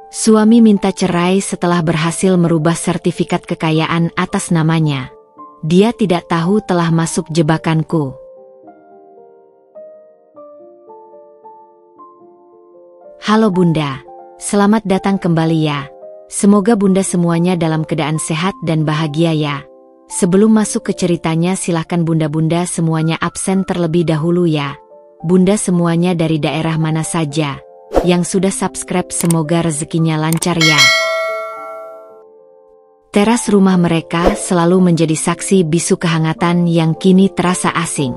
Suami minta cerai setelah berhasil merubah sertifikat kekayaan atas namanya. Dia tidak tahu telah masuk jebakanku. Halo Bunda, selamat datang kembali ya. Semoga Bunda semuanya dalam keadaan sehat dan bahagia ya. Sebelum masuk ke ceritanya silahkan Bunda-Bunda semuanya absen terlebih dahulu ya. Bunda semuanya dari daerah mana saja yang sudah subscribe semoga rezekinya lancar ya. Teras rumah mereka selalu menjadi saksi bisu kehangatan yang kini terasa asing.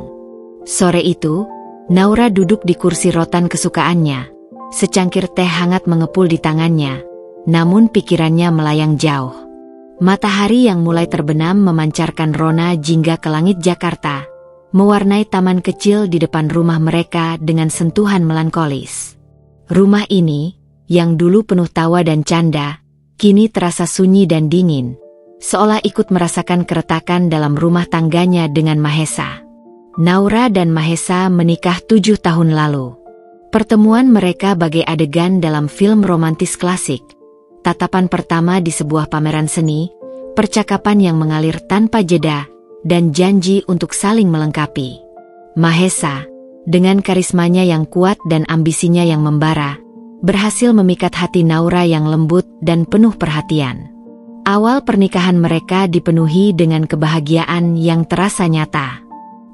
Sore itu, Naura duduk di kursi rotan kesukaannya. Secangkir teh hangat mengepul di tangannya, namun pikirannya melayang jauh. Matahari yang mulai terbenam memancarkan rona jingga ke langit Jakarta, mewarnai taman kecil di depan rumah mereka dengan sentuhan melankolis. Rumah ini, yang dulu penuh tawa dan canda, kini terasa sunyi dan dingin, seolah ikut merasakan keretakan dalam rumah tangganya dengan Mahesa. Naura dan Mahesa menikah 7 tahun lalu. Pertemuan mereka bagai adegan dalam film romantis klasik. Tatapan pertama di sebuah pameran seni, percakapan yang mengalir tanpa jeda, dan janji untuk saling melengkapi. Mahesa, dengan karismanya yang kuat dan ambisinya yang membara, berhasil memikat hati Naura yang lembut dan penuh perhatian. Awal pernikahan mereka dipenuhi dengan kebahagiaan yang terasa nyata.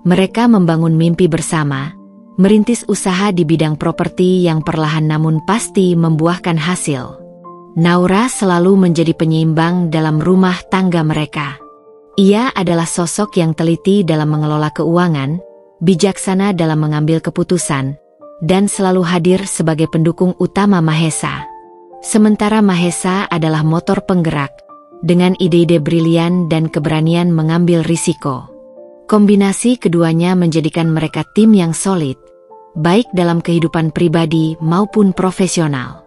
Mereka membangun mimpi bersama, merintis usaha di bidang properti yang perlahan namun pasti membuahkan hasil. Naura selalu menjadi penyeimbang dalam rumah tangga mereka. Ia adalah sosok yang teliti dalam mengelola keuangan, bijaksana dalam mengambil keputusan, dan selalu hadir sebagai pendukung utama Mahesa. Sementara Mahesa adalah motor penggerak, dengan ide-ide brilian dan keberanian mengambil risiko. Kombinasi keduanya menjadikan mereka tim yang solid, baik dalam kehidupan pribadi maupun profesional.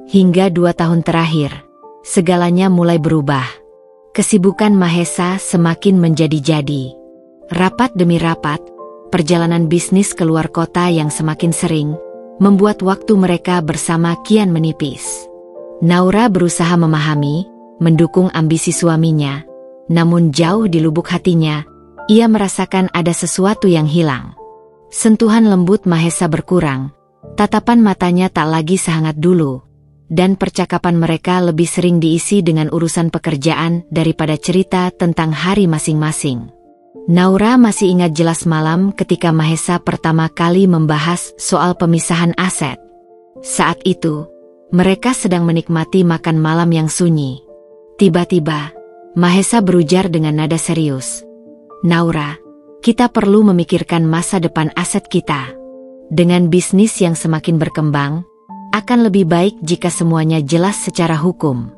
Hingga 2 tahun terakhir, segalanya mulai berubah. Kesibukan Mahesa semakin menjadi-jadi. Rapat demi rapat, perjalanan bisnis keluar kota yang semakin sering, membuat waktu mereka bersama kian menipis. Naura berusaha memahami, mendukung ambisi suaminya, namun jauh di lubuk hatinya, ia merasakan ada sesuatu yang hilang. Sentuhan lembut Mahesa berkurang, tatapan matanya tak lagi sehangat dulu, dan percakapan mereka lebih sering diisi dengan urusan pekerjaan daripada cerita tentang hari masing-masing. Naura masih ingat jelas malam ketika Mahesa pertama kali membahas soal pemisahan aset. Saat itu, mereka sedang menikmati makan malam yang sunyi. Tiba-tiba, Mahesa berujar dengan nada serius, "Naura, kita perlu memikirkan masa depan aset kita. Dengan bisnis yang semakin berkembang, akan lebih baik jika semuanya jelas secara hukum."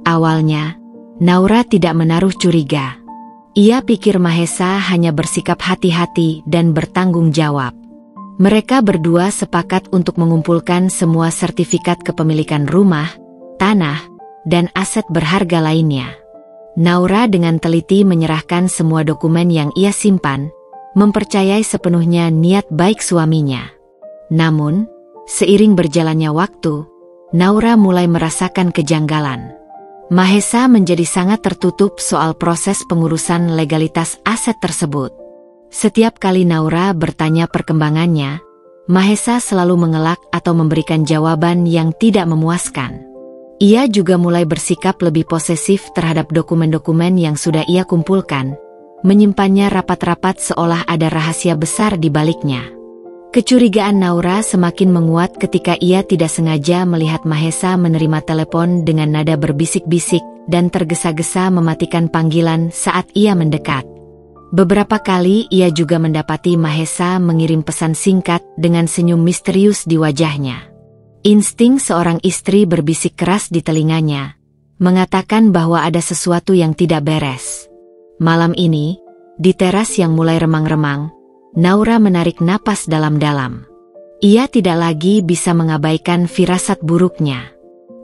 Awalnya, Naura tidak menaruh curiga. Ia pikir Mahesa hanya bersikap hati-hati dan bertanggung jawab. Mereka berdua sepakat untuk mengumpulkan semua sertifikat kepemilikan rumah, tanah, dan aset berharga lainnya. Naura dengan teliti menyerahkan semua dokumen yang ia simpan, mempercayai sepenuhnya niat baik suaminya. Namun, seiring berjalannya waktu, Naura mulai merasakan kejanggalan. Mahesa menjadi sangat tertutup soal proses pengurusan legalitas aset tersebut. Setiap kali Naura bertanya perkembangannya, Mahesa selalu mengelak atau memberikan jawaban yang tidak memuaskan. Ia juga mulai bersikap lebih posesif terhadap dokumen-dokumen yang sudah ia kumpulkan, menyimpannya rapat-rapat seolah ada rahasia besar di baliknya. Kecurigaan Naura semakin menguat ketika ia tidak sengaja melihat Mahesa menerima telepon dengan nada berbisik-bisik dan tergesa-gesa mematikan panggilan saat ia mendekat. Beberapa kali ia juga mendapati Mahesa mengirim pesan singkat dengan senyum misterius di wajahnya. Insting seorang istri berbisik keras di telinganya, mengatakan bahwa ada sesuatu yang tidak beres. Malam ini, di teras yang mulai remang-remang, Naura menarik napas dalam-dalam. Ia tidak lagi bisa mengabaikan firasat buruknya.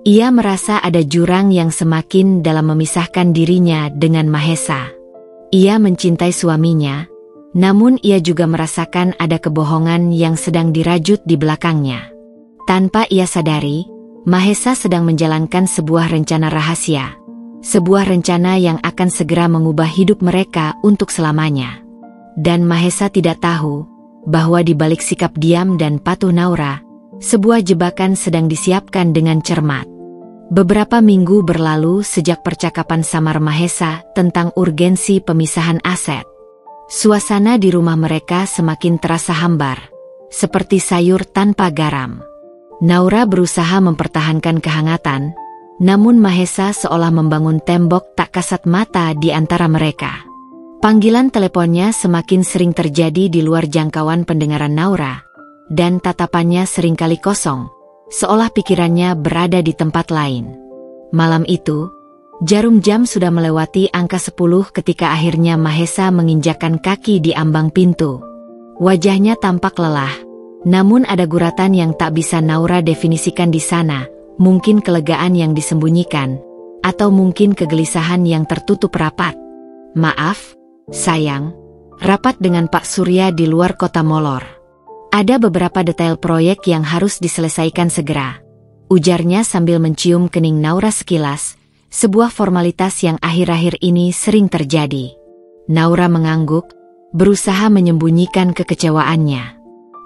Ia merasa ada jurang yang semakin dalam memisahkan dirinya dengan Mahesa. Ia mencintai suaminya, namun ia juga merasakan ada kebohongan yang sedang dirajut di belakangnya. Tanpa ia sadari, Mahesa sedang menjalankan sebuah rencana rahasia. Sebuah rencana yang akan segera mengubah hidup mereka untuk selamanya. Dan Mahesa tidak tahu bahwa di balik sikap diam dan patuh Naura, sebuah jebakan sedang disiapkan dengan cermat. Beberapa minggu berlalu sejak percakapan samar Mahesa tentang urgensi pemisahan aset. Suasana di rumah mereka semakin terasa hambar, seperti sayur tanpa garam. Naura berusaha mempertahankan kehangatan, namun Mahesa seolah membangun tembok tak kasat mata di antara mereka. Panggilan teleponnya semakin sering terjadi di luar jangkauan pendengaran Naura, dan tatapannya seringkali kosong, seolah pikirannya berada di tempat lain. Malam itu, jarum jam sudah melewati angka 10 ketika akhirnya Mahesa menginjakkan kaki di ambang pintu. Wajahnya tampak lelah, namun ada guratan yang tak bisa Naura definisikan di sana, mungkin kelegaan yang disembunyikan, atau mungkin kegelisahan yang tertutup rapat. "Maaf, sayang, rapat dengan Pak Surya di luar kota molor. Ada beberapa detail proyek yang harus diselesaikan segera," ujarnya sambil mencium kening Naura sekilas, sebuah formalitas yang akhir-akhir ini sering terjadi. Naura mengangguk, berusaha menyembunyikan kekecewaannya.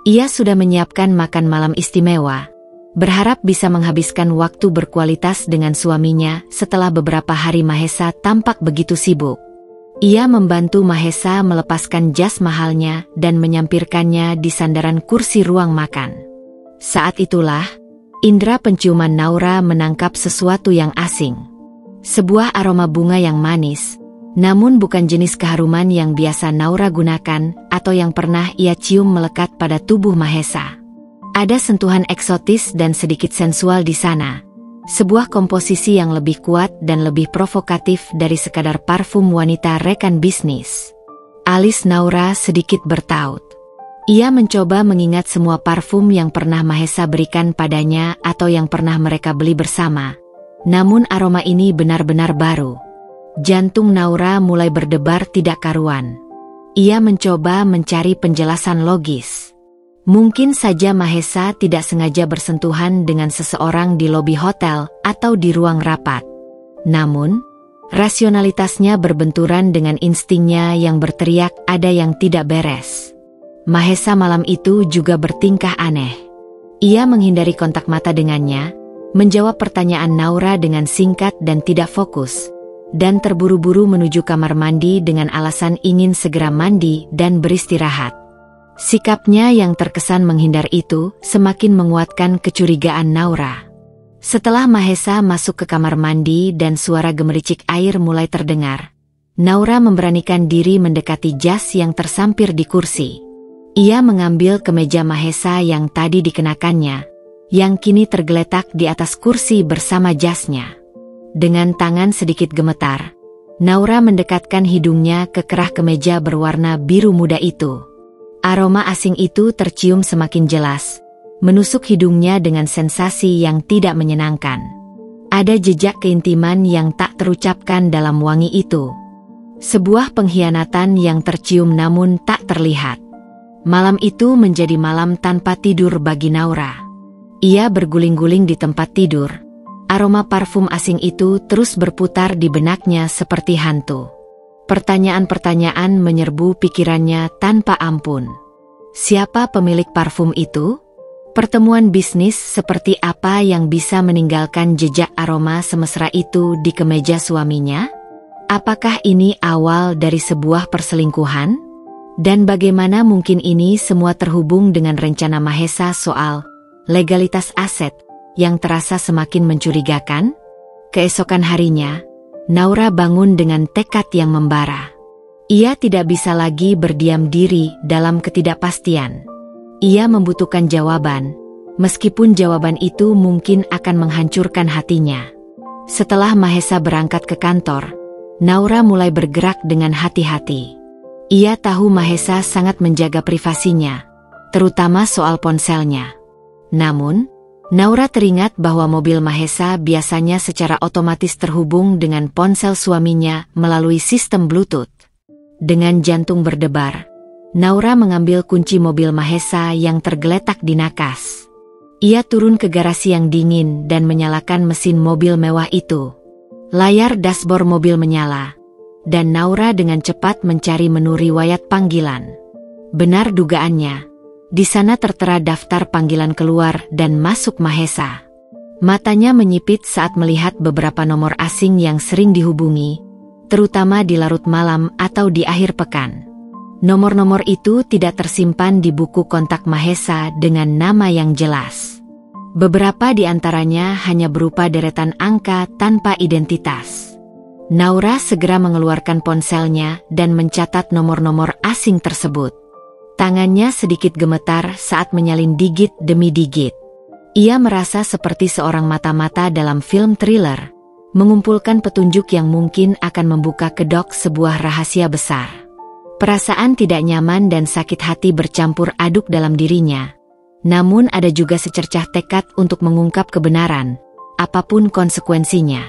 Ia sudah menyiapkan makan malam istimewa, berharap bisa menghabiskan waktu berkualitas dengan suaminya setelah beberapa hari Mahesa tampak begitu sibuk. Ia membantu Mahesa melepaskan jas mahalnya dan menyampirkannya di sandaran kursi ruang makan. Saat itulah, indera penciuman Naura menangkap sesuatu yang asing. Sebuah aroma bunga yang manis, namun bukan jenis keharuman yang biasa Naura gunakan atau yang pernah ia cium melekat pada tubuh Mahesa. Ada sentuhan eksotis dan sedikit sensual di sana. Sebuah komposisi yang lebih kuat dan lebih provokatif dari sekadar parfum wanita rekan bisnis. Alis Naura sedikit bertaut. Ia mencoba mengingat semua parfum yang pernah Mahesa berikan padanya atau yang pernah mereka beli bersama. Namun aroma ini benar-benar baru. Jantung Naura mulai berdebar tidak karuan. Ia mencoba mencari penjelasan logis. Mungkin saja Mahesa tidak sengaja bersentuhan dengan seseorang di lobi hotel atau di ruang rapat. Namun, rasionalitasnya berbenturan dengan instingnya yang berteriak ada yang tidak beres. Mahesa malam itu juga bertingkah aneh. Ia menghindari kontak mata dengannya, menjawab pertanyaan Naura dengan singkat dan tidak fokus, dan terburu-buru menuju kamar mandi dengan alasan ingin segera mandi dan beristirahat. Sikapnya yang terkesan menghindar itu semakin menguatkan kecurigaan Naura. Setelah Mahesa masuk ke kamar mandi dan suara gemericik air mulai terdengar, Naura memberanikan diri mendekati jas yang tersampir di kursi. Ia mengambil kemeja Mahesa yang tadi dikenakannya, yang kini tergeletak di atas kursi bersama jasnya. Dengan tangan sedikit gemetar, Naura mendekatkan hidungnya ke kerah kemeja berwarna biru muda itu. Aroma asing itu tercium semakin jelas, menusuk hidungnya dengan sensasi yang tidak menyenangkan. Ada jejak keintiman yang tak terucapkan dalam wangi itu. Sebuah pengkhianatan yang tercium namun tak terlihat. Malam itu menjadi malam tanpa tidur bagi Naura. Ia berguling-guling di tempat tidur. Aroma parfum asing itu terus berputar di benaknya seperti hantu. Pertanyaan-pertanyaan menyerbu pikirannya tanpa ampun. Siapa pemilik parfum itu? Pertemuan bisnis seperti apa yang bisa meninggalkan jejak aroma semesra itu di kemeja suaminya? Apakah ini awal dari sebuah perselingkuhan? Dan bagaimana mungkin ini semua terhubung dengan rencana Mahesa soal legalitas aset yang terasa semakin mencurigakan? Keesokan harinya, Naura bangun dengan tekad yang membara. Ia tidak bisa lagi berdiam diri dalam ketidakpastian. Ia membutuhkan jawaban, meskipun jawaban itu mungkin akan menghancurkan hatinya. Setelah Mahesa berangkat ke kantor, Naura mulai bergerak dengan hati-hati. Ia tahu Mahesa sangat menjaga privasinya, terutama soal ponselnya. Namun, Naura teringat bahwa mobil Mahesa biasanya secara otomatis terhubung dengan ponsel suaminya melalui sistem Bluetooth. Dengan jantung berdebar, Naura mengambil kunci mobil Mahesa yang tergeletak di nakas. Ia turun ke garasi yang dingin dan menyalakan mesin mobil mewah itu. Layar dashboard mobil menyala, dan Naura dengan cepat mencari menu riwayat panggilan. Benar dugaannya, di sana tertera daftar panggilan keluar dan masuk Mahesa. Matanya menyipit saat melihat beberapa nomor asing yang sering dihubungi, terutama di larut malam atau di akhir pekan. Nomor-nomor itu tidak tersimpan di buku kontak Mahesa dengan nama yang jelas. Beberapa di antaranya hanya berupa deretan angka tanpa identitas. Naura segera mengeluarkan ponselnya dan mencatat nomor-nomor asing tersebut. Tangannya sedikit gemetar saat menyalin digit demi digit. Ia merasa seperti seorang mata-mata dalam film thriller, mengumpulkan petunjuk yang mungkin akan membuka kedok sebuah rahasia besar. Perasaan tidak nyaman dan sakit hati bercampur aduk dalam dirinya. Namun ada juga secercah tekad untuk mengungkap kebenaran, apapun konsekuensinya.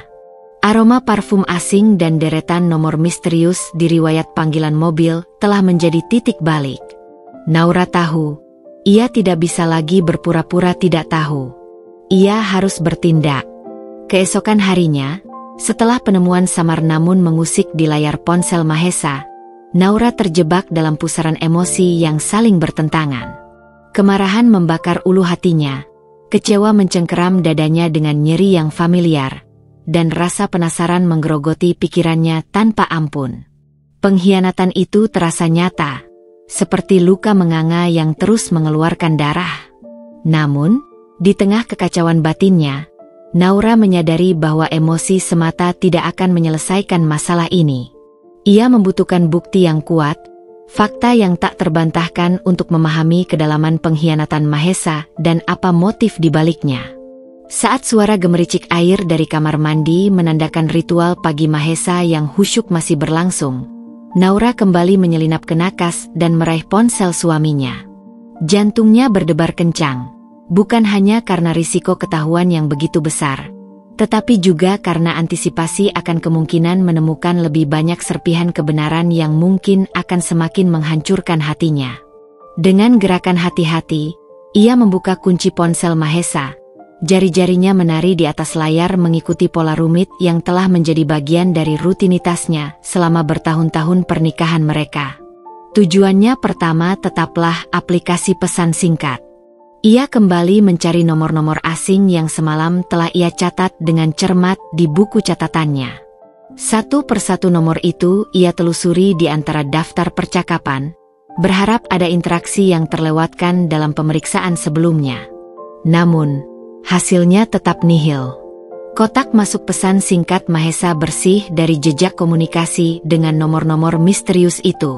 Aroma parfum asing dan deretan nomor misterius di riwayat panggilan mobil telah menjadi titik balik. Naura tahu, ia tidak bisa lagi berpura-pura tidak tahu. Ia harus bertindak. Keesokan harinya, setelah penemuan samar namun mengusik di layar ponsel Mahesa, Naura terjebak dalam pusaran emosi yang saling bertentangan. Kemarahan membakar ulu hatinya, kecewa mencengkeram dadanya dengan nyeri yang familiar, dan rasa penasaran menggerogoti pikirannya tanpa ampun. Pengkhianatan itu terasa nyata, seperti luka menganga yang terus mengeluarkan darah. Namun, di tengah kekacauan batinnya, Naura menyadari bahwa emosi semata tidak akan menyelesaikan masalah ini. Ia membutuhkan bukti yang kuat, fakta yang tak terbantahkan untuk memahami kedalaman pengkhianatan Mahesa dan apa motif di baliknya. Saat suara gemericik air dari kamar mandi menandakan ritual pagi Mahesa yang khusyuk masih berlangsung, Naura kembali menyelinap ke nakas dan meraih ponsel suaminya. Jantungnya berdebar kencang, bukan hanya karena risiko ketahuan yang begitu besar, tetapi juga karena antisipasi akan kemungkinan menemukan lebih banyak serpihan kebenaran yang mungkin akan semakin menghancurkan hatinya. Dengan gerakan hati-hati, ia membuka kunci ponsel Mahesa. Jari-jarinya menari di atas layar mengikuti pola rumit yang telah menjadi bagian dari rutinitasnya selama bertahun-tahun pernikahan mereka. Tujuannya pertama tetaplah aplikasi pesan singkat. Ia kembali mencari nomor-nomor asing yang semalam telah ia catat dengan cermat di buku catatannya. Satu persatu nomor itu ia telusuri di antara daftar percakapan, berharap ada interaksi yang terlewatkan dalam pemeriksaan sebelumnya. Namun, hasilnya tetap nihil. Kotak masuk pesan singkat Mahesa bersih dari jejak komunikasi dengan nomor-nomor misterius itu.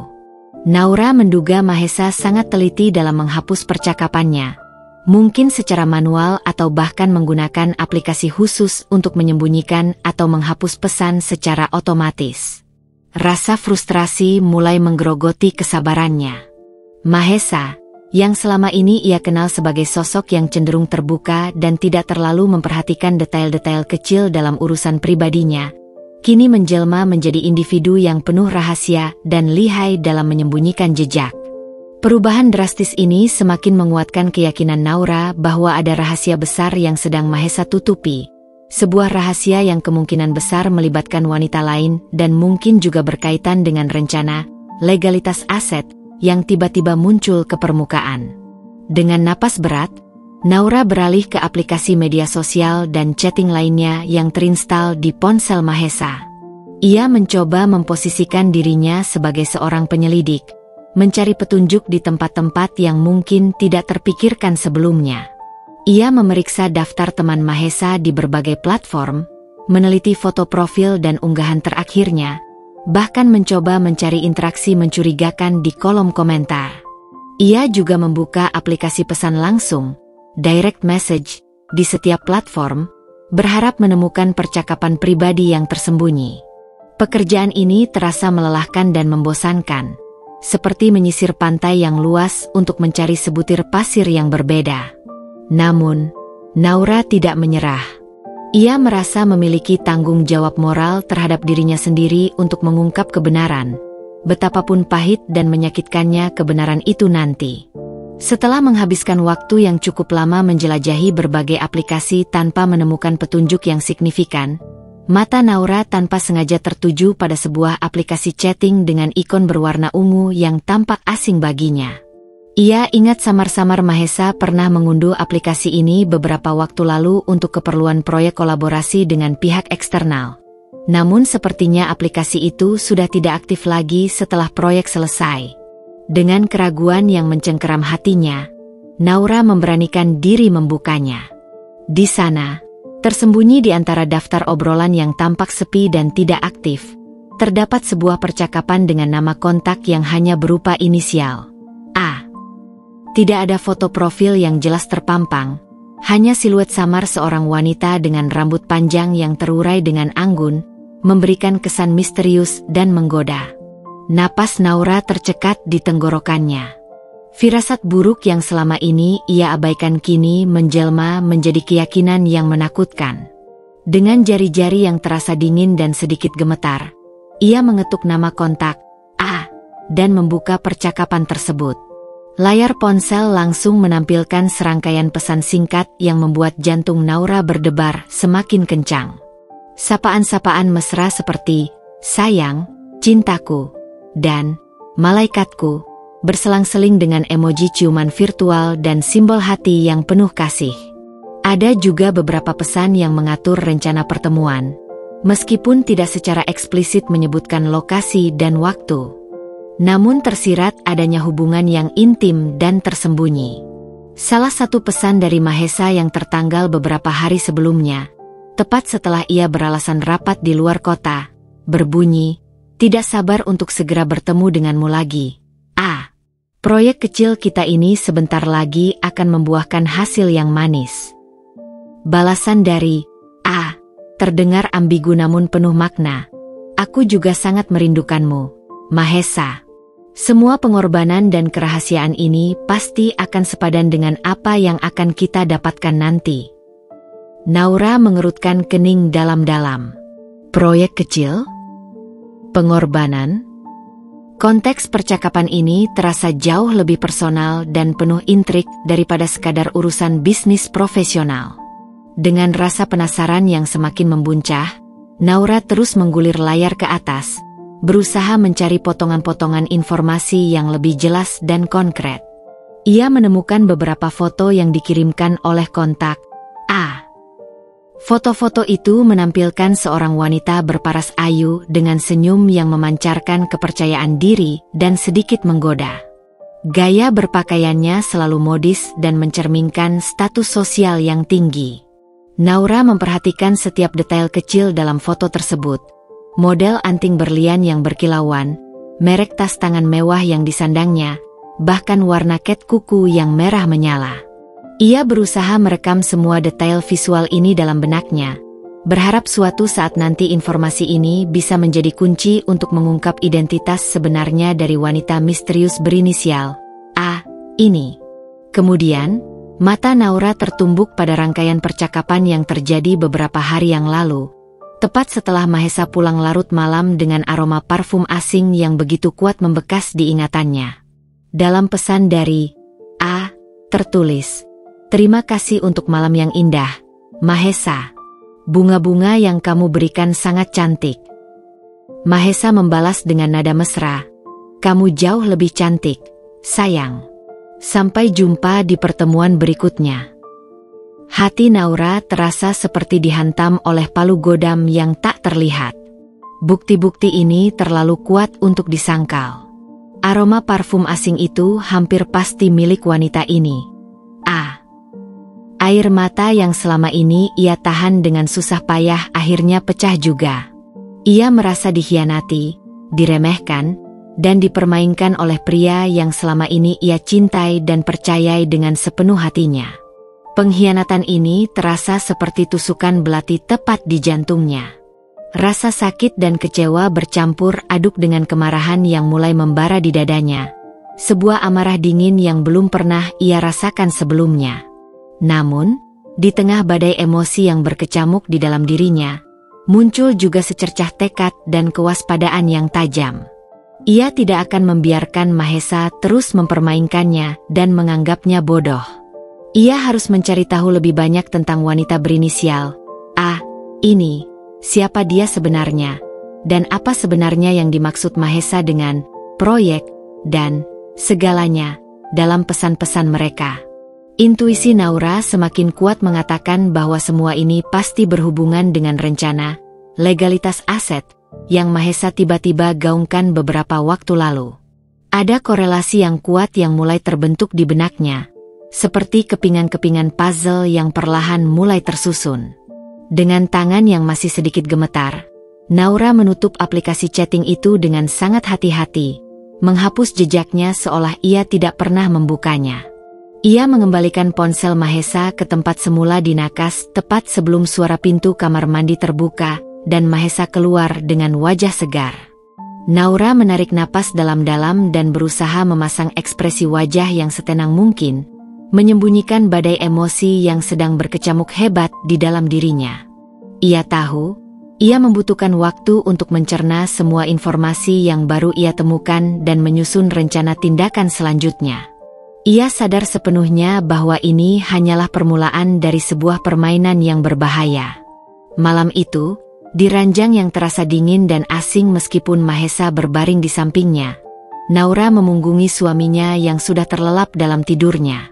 Naura menduga Mahesa sangat teliti dalam menghapus percakapannya, mungkin secara manual atau bahkan menggunakan aplikasi khusus untuk menyembunyikan atau menghapus pesan secara otomatis. Rasa frustrasi mulai menggerogoti kesabarannya. Mahesa, yang selama ini ia kenal sebagai sosok yang cenderung terbuka dan tidak terlalu memperhatikan detail-detail kecil dalam urusan pribadinya, kini menjelma menjadi individu yang penuh rahasia dan lihai dalam menyembunyikan jejak. Perubahan drastis ini semakin menguatkan keyakinan Naura bahwa ada rahasia besar yang sedang Mahesa tutupi. Sebuah rahasia yang kemungkinan besar melibatkan wanita lain dan mungkin juga berkaitan dengan rencana, legalitas aset, yang tiba-tiba muncul ke permukaan. Dengan napas berat, Naura beralih ke aplikasi media sosial dan chatting lainnya yang terinstal di ponsel Mahesa. Ia mencoba memposisikan dirinya sebagai seorang penyelidik, mencari petunjuk di tempat-tempat yang mungkin tidak terpikirkan sebelumnya. Ia memeriksa daftar teman Mahesa di berbagai platform, meneliti foto profil dan unggahan terakhirnya, bahkan mencoba mencari interaksi mencurigakan di kolom komentar. Ia juga membuka aplikasi pesan langsung, direct message, di setiap platform, berharap menemukan percakapan pribadi yang tersembunyi. Pekerjaan ini terasa melelahkan dan membosankan, seperti menyisir pantai yang luas untuk mencari sebutir pasir yang berbeda. Namun, Naura tidak menyerah. Ia merasa memiliki tanggung jawab moral terhadap dirinya sendiri untuk mengungkap kebenaran, betapapun pahit dan menyakitkannya kebenaran itu nanti. Setelah menghabiskan waktu yang cukup lama menjelajahi berbagai aplikasi tanpa menemukan petunjuk yang signifikan, mata Naura tanpa sengaja tertuju pada sebuah aplikasi chatting dengan ikon berwarna ungu yang tampak asing baginya. Ia ingat samar-samar Mahesa pernah mengunduh aplikasi ini beberapa waktu lalu untuk keperluan proyek kolaborasi dengan pihak eksternal. Namun sepertinya aplikasi itu sudah tidak aktif lagi setelah proyek selesai. Dengan keraguan yang mencengkeram hatinya, Naura memberanikan diri membukanya. Di sana, tersembunyi di antara daftar obrolan yang tampak sepi dan tidak aktif, terdapat sebuah percakapan dengan nama kontak yang hanya berupa inisial A. Tidak ada foto profil yang jelas terpampang, hanya siluet samar seorang wanita dengan rambut panjang yang terurai dengan anggun, memberikan kesan misterius dan menggoda. Napas Naura tercekat di tenggorokannya. Firasat buruk yang selama ini ia abaikan kini menjelma menjadi keyakinan yang menakutkan. Dengan jari-jari yang terasa dingin dan sedikit gemetar, ia mengetuk nama kontak A dan membuka percakapan tersebut. Layar ponsel langsung menampilkan serangkaian pesan singkat yang membuat jantung Naura berdebar semakin kencang. Sapaan-sapaan mesra seperti sayang, cintaku, dan malaikatku, berselang-seling dengan emoji ciuman virtual dan simbol hati yang penuh kasih. Ada juga beberapa pesan yang mengatur rencana pertemuan, meskipun tidak secara eksplisit menyebutkan lokasi dan waktu. Namun tersirat adanya hubungan yang intim dan tersembunyi. Salah satu pesan dari Mahesa yang tertanggal beberapa hari sebelumnya, tepat setelah ia beralasan rapat di luar kota, berbunyi, "Tidak sabar untuk segera bertemu denganmu lagi. A. Proyek kecil kita ini sebentar lagi akan membuahkan hasil yang manis." Balasan dari A terdengar ambigu namun penuh makna. "Aku juga sangat merindukanmu, Mahesa. Semua pengorbanan dan kerahasiaan ini pasti akan sepadan dengan apa yang akan kita dapatkan nanti." Naura mengerutkan kening dalam-dalam. Proyek kecil? Pengorbanan? Konteks percakapan ini terasa jauh lebih personal dan penuh intrik daripada sekadar urusan bisnis profesional. Dengan rasa penasaran yang semakin membuncah, Naura terus menggulir layar ke atas, berusaha mencari potongan-potongan informasi yang lebih jelas dan konkret. Ia menemukan beberapa foto yang dikirimkan oleh kontak A. Foto-foto itu menampilkan seorang wanita berparas ayu dengan senyum yang memancarkan kepercayaan diri dan sedikit menggoda. Gaya berpakaiannya selalu modis dan mencerminkan status sosial yang tinggi. Naura memperhatikan setiap detail kecil dalam foto tersebut. Model anting berlian yang berkilauan, merek tas tangan mewah yang disandangnya, bahkan warna cat kuku yang merah menyala. Ia berusaha merekam semua detail visual ini dalam benaknya, berharap suatu saat nanti informasi ini bisa menjadi kunci untuk mengungkap identitas sebenarnya dari wanita misterius berinisial A ini. Kemudian, mata Naura tertumbuk pada rangkaian percakapan yang terjadi beberapa hari yang lalu, tepat setelah Mahesa pulang larut malam dengan aroma parfum asing yang begitu kuat membekas di ingatannya. Dalam pesan dari A tertulis, "Terima kasih untuk malam yang indah, Mahesa. Bunga-bunga yang kamu berikan sangat cantik." Mahesa membalas dengan nada mesra, "Kamu jauh lebih cantik, sayang. Sampai jumpa di pertemuan berikutnya." Hati Naura terasa seperti dihantam oleh palu godam yang tak terlihat. Bukti-bukti ini terlalu kuat untuk disangkal. Aroma parfum asing itu hampir pasti milik wanita ini. Air mata yang selama ini ia tahan dengan susah payah akhirnya pecah juga. Ia merasa dikhianati, diremehkan, dan dipermainkan oleh pria yang selama ini ia cintai dan percayai dengan sepenuh hatinya. Pengkhianatan ini terasa seperti tusukan belati tepat di jantungnya. Rasa sakit dan kecewa bercampur aduk dengan kemarahan yang mulai membara di dadanya. Sebuah amarah dingin yang belum pernah ia rasakan sebelumnya. Namun, di tengah badai emosi yang berkecamuk di dalam dirinya, muncul juga secercah tekad dan kewaspadaan yang tajam. Ia tidak akan membiarkan Mahesa terus mempermainkannya dan menganggapnya bodoh. Ia harus mencari tahu lebih banyak tentang wanita berinisial A ini, siapa dia sebenarnya, dan apa sebenarnya yang dimaksud Mahesa dengan proyek dan segalanya dalam pesan-pesan mereka. Intuisi Naura semakin kuat mengatakan bahwa semua ini pasti berhubungan dengan rencana legalitas aset yang Mahesa tiba-tiba gaungkan beberapa waktu lalu. Ada korelasi yang kuat yang mulai terbentuk di benaknya, seperti kepingan-kepingan puzzle yang perlahan mulai tersusun. Dengan tangan yang masih sedikit gemetar, Naura menutup aplikasi chatting itu dengan sangat hati-hati, menghapus jejaknya seolah ia tidak pernah membukanya. Ia mengembalikan ponsel Mahesa ke tempat semula di nakas tepat sebelum suara pintu kamar mandi terbuka dan Mahesa keluar dengan wajah segar. Naura menarik napas dalam-dalam dan berusaha memasang ekspresi wajah yang setenang mungkin, menyembunyikan badai emosi yang sedang berkecamuk hebat di dalam dirinya. Ia tahu, ia membutuhkan waktu untuk mencerna semua informasi yang baru ia temukan dan menyusun rencana tindakan selanjutnya. Ia sadar sepenuhnya bahwa ini hanyalah permulaan dari sebuah permainan yang berbahaya. Malam itu, di ranjang yang terasa dingin dan asing meskipun Mahesa berbaring di sampingnya, Naura memunggungi suaminya yang sudah terlelap dalam tidurnya.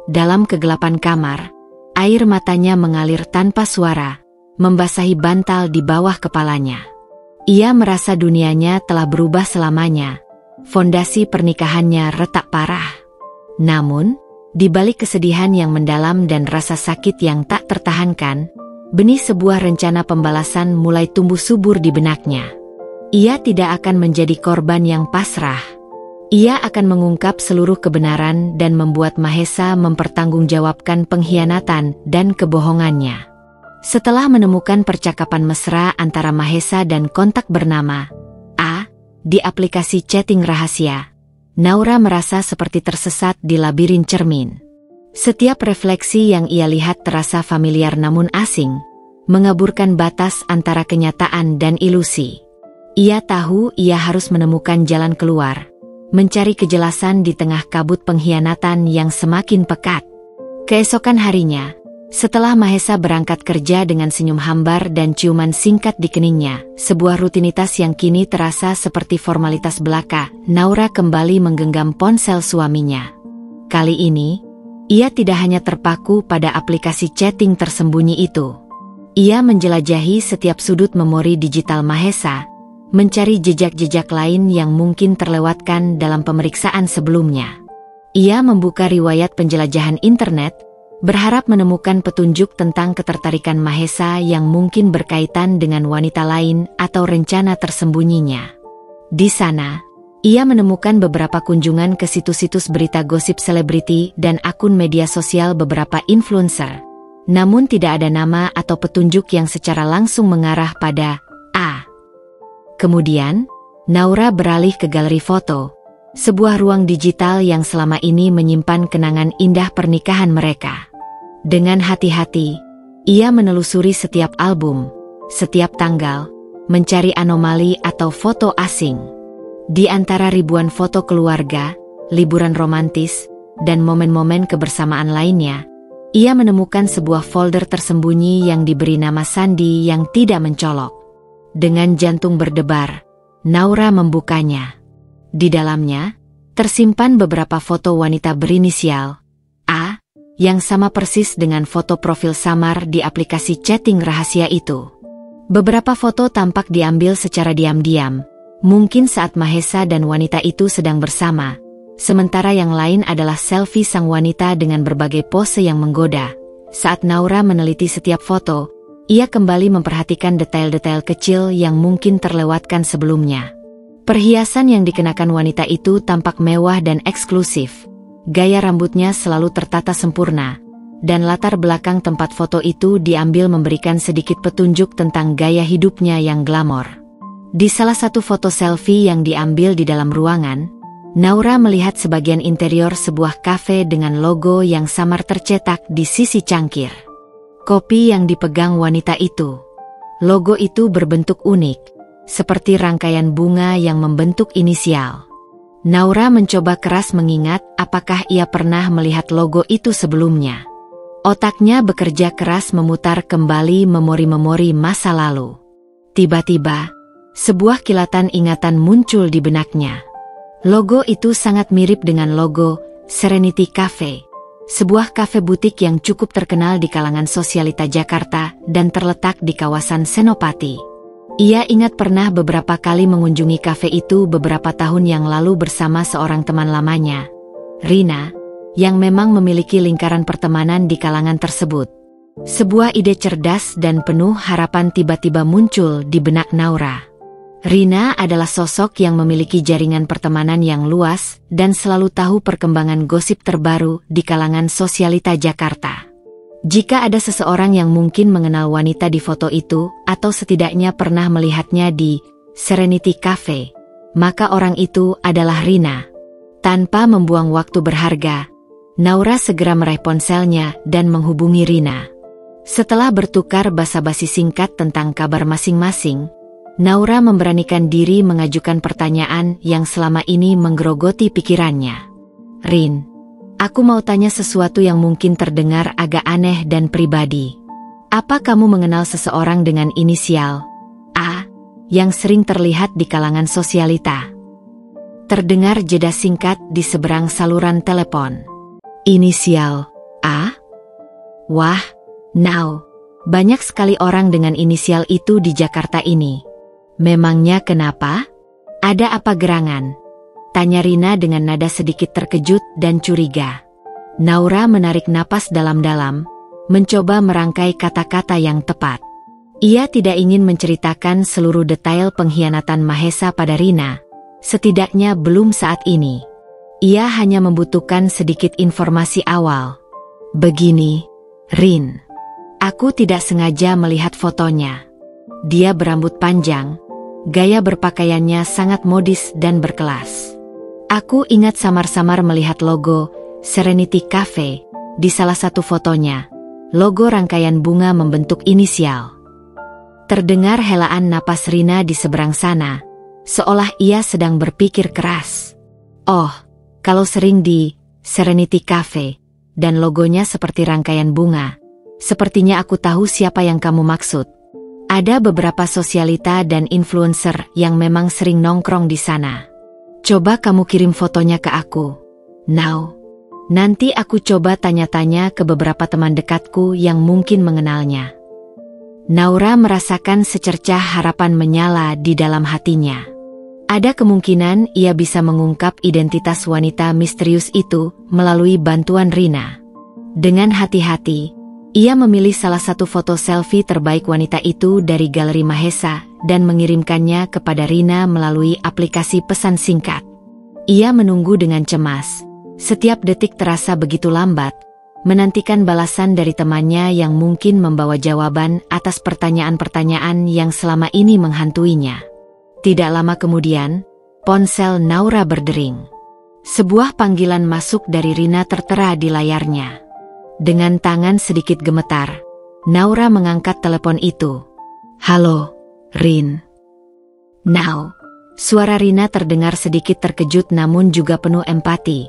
Dalam kegelapan kamar, air matanya mengalir tanpa suara, membasahi bantal di bawah kepalanya. Ia merasa dunianya telah berubah selamanya, fondasi pernikahannya retak parah. Namun, di balik kesedihan yang mendalam dan rasa sakit yang tak tertahankan, benih sebuah rencana pembalasan mulai tumbuh subur di benaknya. Ia tidak akan menjadi korban yang pasrah. Ia akan mengungkap seluruh kebenaran dan membuat Mahesa mempertanggungjawabkan pengkhianatan dan kebohongannya. Setelah menemukan percakapan mesra antara Mahesa dan kontak bernama A di aplikasi chatting rahasia, Naura merasa seperti tersesat di labirin cermin. Setiap refleksi yang ia lihat terasa familiar namun asing, mengaburkan batas antara kenyataan dan ilusi. Ia tahu ia harus menemukan jalan keluar, mencari kejelasan di tengah kabut pengkhianatan yang semakin pekat. Keesokan harinya, setelah Mahesa berangkat kerja dengan senyum hambar dan ciuman singkat di keningnya, sebuah rutinitas yang kini terasa seperti formalitas belaka, Naura kembali menggenggam ponsel suaminya. Kali ini, ia tidak hanya terpaku pada aplikasi chatting tersembunyi itu. Ia menjelajahi setiap sudut memori digital Mahesa, mencari jejak-jejak lain yang mungkin terlewatkan dalam pemeriksaan sebelumnya. Ia membuka riwayat penjelajahan internet, berharap menemukan petunjuk tentang ketertarikan Mahesa yang mungkin berkaitan dengan wanita lain atau rencana tersembunyinya. Di sana, ia menemukan beberapa kunjungan ke situs-situs berita gosip selebriti dan akun media sosial beberapa influencer. Namun tidak ada nama atau petunjuk yang secara langsung mengarah pada A. Kemudian, Naura beralih ke galeri foto, sebuah ruang digital yang selama ini menyimpan kenangan indah pernikahan mereka. Dengan hati-hati, ia menelusuri setiap album, setiap tanggal, mencari anomali atau foto asing. Di antara ribuan foto keluarga, liburan romantis, dan momen-momen kebersamaan lainnya, ia menemukan sebuah folder tersembunyi yang diberi nama sandi yang tidak mencolok. Dengan jantung berdebar, Naura membukanya. Di dalamnya, tersimpan beberapa foto wanita berinisial A, yang sama persis dengan foto profil samar di aplikasi chatting rahasia itu. Beberapa foto tampak diambil secara diam-diam, mungkin saat Mahesa dan wanita itu sedang bersama, sementara yang lain adalah selfie sang wanita dengan berbagai pose yang menggoda. Saat Naura meneliti setiap foto, ia kembali memperhatikan detail-detail kecil yang mungkin terlewatkan sebelumnya. Perhiasan yang dikenakan wanita itu tampak mewah dan eksklusif. Gaya rambutnya selalu tertata sempurna, dan latar belakang tempat foto itu diambil memberikan sedikit petunjuk tentang gaya hidupnya yang glamor. Di salah satu foto selfie yang diambil di dalam ruangan, Naura melihat sebagian interior sebuah kafe dengan logo yang samar tercetak di sisi cangkir. Kopi yang dipegang wanita itu. Logo itu berbentuk unik, seperti rangkaian bunga yang membentuk inisial. Naura mencoba keras mengingat apakah ia pernah melihat logo itu sebelumnya. Otaknya bekerja keras memutar kembali memori-memori masa lalu. Tiba-tiba, sebuah kilatan ingatan muncul di benaknya. Logo itu sangat mirip dengan logo Serenity Cafe, sebuah kafe butik yang cukup terkenal di kalangan sosialita Jakarta dan terletak di kawasan Senopati. Ia ingat pernah beberapa kali mengunjungi kafe itu beberapa tahun yang lalu bersama seorang teman lamanya, Rina, yang memang memiliki lingkaran pertemanan di kalangan tersebut. Sebuah ide cerdas dan penuh harapan tiba-tiba muncul di benak Naura. Rina adalah sosok yang memiliki jaringan pertemanan yang luas dan selalu tahu perkembangan gosip terbaru di kalangan sosialita Jakarta. Jika ada seseorang yang mungkin mengenal wanita di foto itu atau setidaknya pernah melihatnya di Serenity Cafe, maka orang itu adalah Rina. Tanpa membuang waktu berharga, Naura segera meraih ponselnya dan menghubungi Rina. Setelah bertukar basa-basi singkat tentang kabar masing-masing, Naura memberanikan diri mengajukan pertanyaan yang selama ini menggerogoti pikirannya. Rin, aku mau tanya sesuatu yang mungkin terdengar agak aneh dan pribadi. Apa kamu mengenal seseorang dengan inisial A yang sering terlihat di kalangan sosialita? Terdengar jeda singkat di seberang saluran telepon. Inisial A? Wah, now, banyak sekali orang dengan inisial itu di Jakarta ini. Memangnya kenapa? Ada apa gerangan? Tanya Rina dengan nada sedikit terkejut dan curiga. Naura menarik napas dalam-dalam, mencoba merangkai kata-kata yang tepat. Ia tidak ingin menceritakan seluruh detail pengkhianatan Mahesa pada Rina, setidaknya belum saat ini. Ia hanya membutuhkan sedikit informasi awal. Begini, Rin. Aku tidak sengaja melihat fotonya. Dia berambut panjang. Gaya berpakaiannya sangat modis dan berkelas. Aku ingat samar-samar melihat logo Serenity Cafe di salah satu fotonya. Logo rangkaian bunga membentuk inisial. Terdengar helaan napas Rina di seberang sana, seolah ia sedang berpikir keras. Oh, kalau sering di Serenity Cafe dan logonya seperti rangkaian bunga, sepertinya aku tahu siapa yang kamu maksud. Ada beberapa sosialita dan influencer yang memang sering nongkrong di sana. Coba kamu kirim fotonya ke aku. Now, nanti aku coba tanya-tanya ke beberapa teman dekatku yang mungkin mengenalnya. Naura merasakan secercah harapan menyala di dalam hatinya. Ada kemungkinan ia bisa mengungkap identitas wanita misterius itu melalui bantuan Rina. Dengan hati-hati, ia memilih salah satu foto selfie terbaik wanita itu dari galeri Mahesa dan mengirimkannya kepada Rina melalui aplikasi pesan singkat. Ia menunggu dengan cemas. Setiap detik terasa begitu lambat, menantikan balasan dari temannya yang mungkin membawa jawaban atas pertanyaan-pertanyaan yang selama ini menghantuinya. Tidak lama kemudian, ponsel Naura berdering. Sebuah panggilan masuk dari Rina tertera di layarnya. Dengan tangan sedikit gemetar, Naura mengangkat telepon itu. Halo, Rin. Now, suara Rina terdengar sedikit terkejut namun juga penuh empati.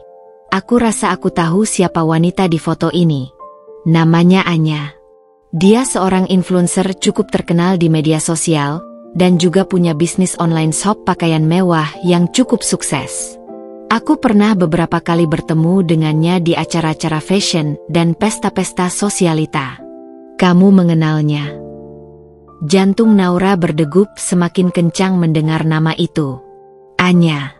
Aku rasa aku tahu siapa wanita di foto ini. Namanya Anya. Dia seorang influencer cukup terkenal di media sosial dan juga punya bisnis online shop pakaian mewah yang cukup sukses. Aku pernah beberapa kali bertemu dengannya di acara-acara fashion dan pesta-pesta sosialita. Kamu mengenalnya? Jantung Naura berdegup semakin kencang mendengar nama itu. Anya.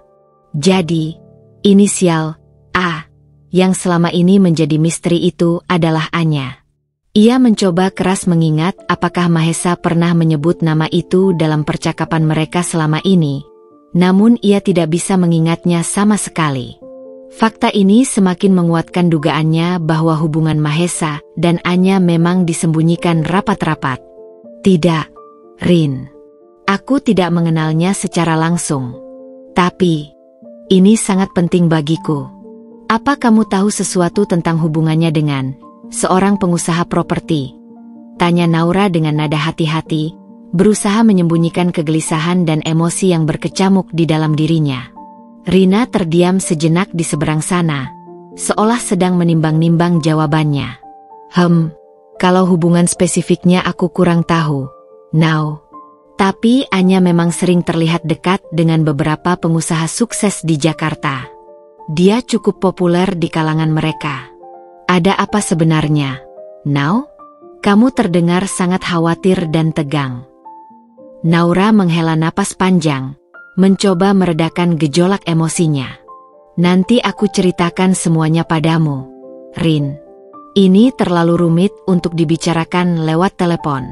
Jadi, inisial A yang selama ini menjadi misteri itu adalah Anya. Ia mencoba keras mengingat apakah Mahesa pernah menyebut nama itu dalam percakapan mereka selama ini. Namun ia tidak bisa mengingatnya sama sekali. Fakta ini semakin menguatkan dugaannya bahwa hubungan Mahesa dan Anya memang disembunyikan rapat-rapat. Tidak, Rin. Aku tidak mengenalnya secara langsung. Tapi, ini sangat penting bagiku. Apa kamu tahu sesuatu tentang hubungannya dengan seorang pengusaha properti? Tanya Naura dengan nada hati-hati, berusaha menyembunyikan kegelisahan dan emosi yang berkecamuk di dalam dirinya. Rina terdiam sejenak di seberang sana, seolah sedang menimbang-nimbang jawabannya. Kalau hubungan spesifiknya aku kurang tahu, Now. Tapi Anya memang sering terlihat dekat dengan beberapa pengusaha sukses di Jakarta. Dia cukup populer di kalangan mereka. Ada apa sebenarnya, Now? Kamu terdengar sangat khawatir dan tegang. Naura menghela napas panjang, mencoba meredakan gejolak emosinya. Nanti aku ceritakan semuanya padamu, Rin. Ini terlalu rumit untuk dibicarakan lewat telepon.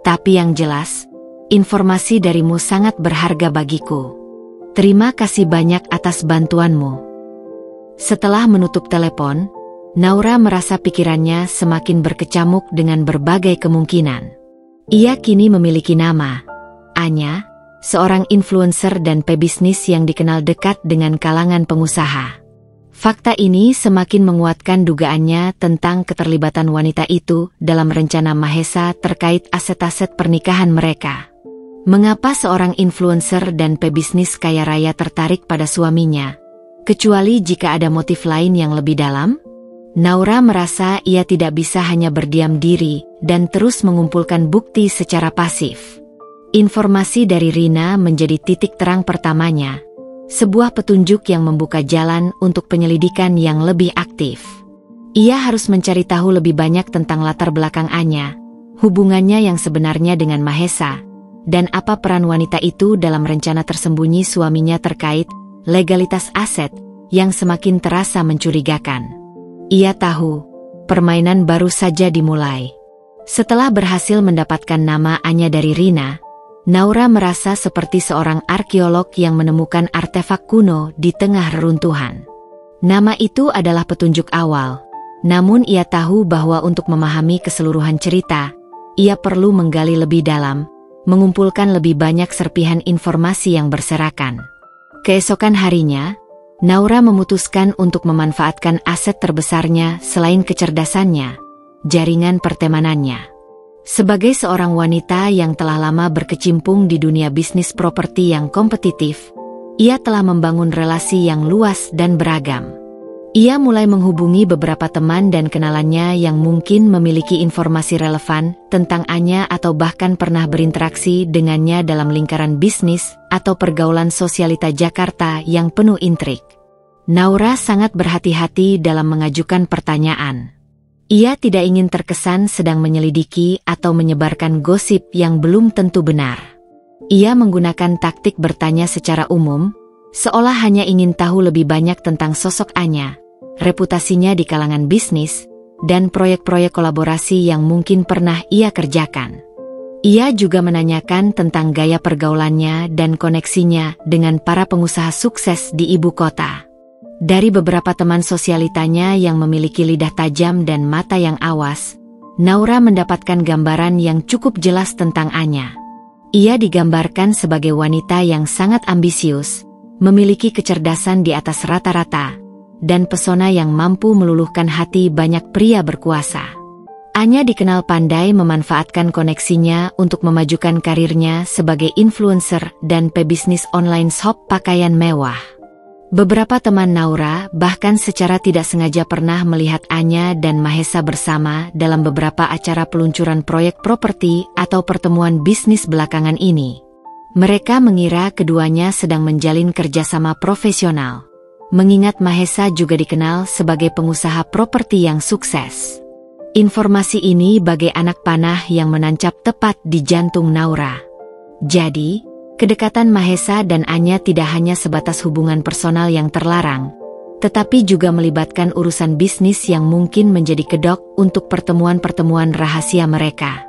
Tapi yang jelas, informasi darimu sangat berharga bagiku. Terima kasih banyak atas bantuanmu. Setelah menutup telepon, Naura merasa pikirannya semakin berkecamuk dengan berbagai kemungkinan. Ia kini memiliki nama, Anya, seorang influencer dan pebisnis yang dikenal dekat dengan kalangan pengusaha. Fakta ini semakin menguatkan dugaannya tentang keterlibatan wanita itu dalam rencana Mahesa terkait aset-aset pernikahan mereka. Mengapa seorang influencer dan pebisnis kaya raya tertarik pada suaminya, kecuali jika ada motif lain yang lebih dalam? Naura merasa ia tidak bisa hanya berdiam diri dan terus mengumpulkan bukti secara pasif. Informasi dari Rina menjadi titik terang pertamanya. Sebuah petunjuk yang membuka jalan untuk penyelidikan yang lebih aktif. Ia harus mencari tahu lebih banyak tentang latar belakang Anya, hubungannya yang sebenarnya dengan Mahesa, dan apa peran wanita itu dalam rencana tersembunyi suaminya terkait legalitas aset yang semakin terasa mencurigakan. Ia tahu, permainan baru saja dimulai. Setelah berhasil mendapatkan nama Anya dari Rina, Naura merasa seperti seorang arkeolog yang menemukan artefak kuno di tengah reruntuhan. Nama itu adalah petunjuk awal, namun ia tahu bahwa untuk memahami keseluruhan cerita, ia perlu menggali lebih dalam, mengumpulkan lebih banyak serpihan informasi yang berserakan. Keesokan harinya, Naura memutuskan untuk memanfaatkan aset terbesarnya selain kecerdasannya, jaringan pertemanannya. Sebagai seorang wanita yang telah lama berkecimpung di dunia bisnis properti yang kompetitif, ia telah membangun relasi yang luas dan beragam. Ia mulai menghubungi beberapa teman dan kenalannya yang mungkin memiliki informasi relevan tentang Anya atau bahkan pernah berinteraksi dengannya dalam lingkaran bisnis atau pergaulan sosialita Jakarta yang penuh intrik. Naura sangat berhati-hati dalam mengajukan pertanyaan. Ia tidak ingin terkesan sedang menyelidiki atau menyebarkan gosip yang belum tentu benar. Ia menggunakan taktik bertanya secara umum, seolah hanya ingin tahu lebih banyak tentang sosok Anya, reputasinya di kalangan bisnis, dan proyek-proyek kolaborasi yang mungkin pernah ia kerjakan. Ia juga menanyakan tentang gaya pergaulannya dan koneksinya dengan para pengusaha sukses di ibu kota. Dari beberapa teman sosialitanya yang memiliki lidah tajam dan mata yang awas, Naura mendapatkan gambaran yang cukup jelas tentang Anya. Ia digambarkan sebagai wanita yang sangat ambisius, memiliki kecerdasan di atas rata-rata, dan pesona yang mampu meluluhkan hati banyak pria berkuasa. Anya dikenal pandai memanfaatkan koneksinya untuk memajukan karirnya sebagai influencer dan pebisnis online shop pakaian mewah. Beberapa teman Naura bahkan secara tidak sengaja pernah melihat Anya dan Mahesa bersama dalam beberapa acara peluncuran proyek properti atau pertemuan bisnis belakangan ini. Mereka mengira keduanya sedang menjalin kerjasama profesional, mengingat Mahesa juga dikenal sebagai pengusaha properti yang sukses. Informasi ini bagai anak panah yang menancap tepat di jantung Naura. Jadi, kedekatan Mahesa dan Anya tidak hanya sebatas hubungan personal yang terlarang, tetapi juga melibatkan urusan bisnis yang mungkin menjadi kedok untuk pertemuan-pertemuan rahasia mereka.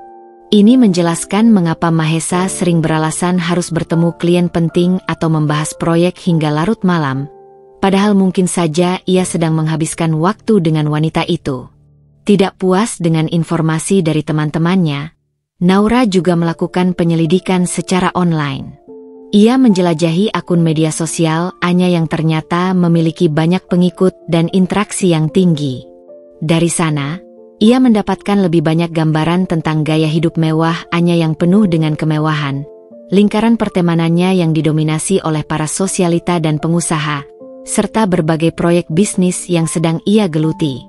Ini menjelaskan mengapa Mahesa sering beralasan harus bertemu klien penting atau membahas proyek hingga larut malam, padahal mungkin saja ia sedang menghabiskan waktu dengan wanita itu. Tidak puas dengan informasi dari teman-temannya, Naura juga melakukan penyelidikan secara online. Ia menjelajahi akun media sosial Anya yang ternyata memiliki banyak pengikut dan interaksi yang tinggi. Dari sana, Ia mendapatkan lebih banyak gambaran tentang gaya hidup mewah Anya yang penuh dengan kemewahan, lingkaran pertemanannya yang didominasi oleh para sosialita dan pengusaha, serta berbagai proyek bisnis yang sedang ia geluti.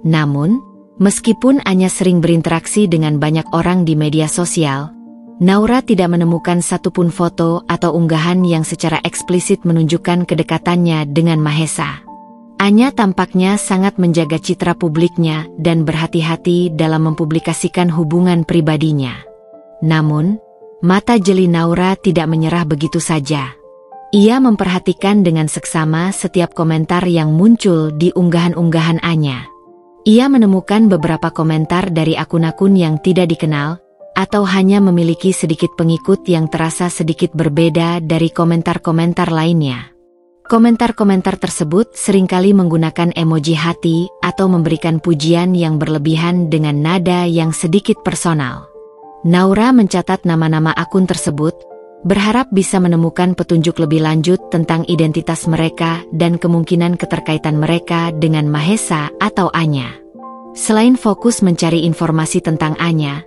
Namun, meskipun Anya sering berinteraksi dengan banyak orang di media sosial, Naura tidak menemukan satupun foto atau unggahan yang secara eksplisit menunjukkan kedekatannya dengan Mahesa. Anya tampaknya sangat menjaga citra publiknya dan berhati-hati dalam mempublikasikan hubungan pribadinya. Namun, mata jeli Naura tidak menyerah begitu saja. Ia memperhatikan dengan seksama setiap komentar yang muncul di unggahan-unggahan Anya. Ia menemukan beberapa komentar dari akun-akun yang tidak dikenal, atau hanya memiliki sedikit pengikut yang terasa sedikit berbeda dari komentar-komentar lainnya. Komentar-komentar tersebut seringkali menggunakan emoji hati atau memberikan pujian yang berlebihan dengan nada yang sedikit personal. Naura mencatat nama-nama akun tersebut, berharap bisa menemukan petunjuk lebih lanjut tentang identitas mereka dan kemungkinan keterkaitan mereka dengan Mahesa atau Anya. Selain fokus mencari informasi tentang Anya,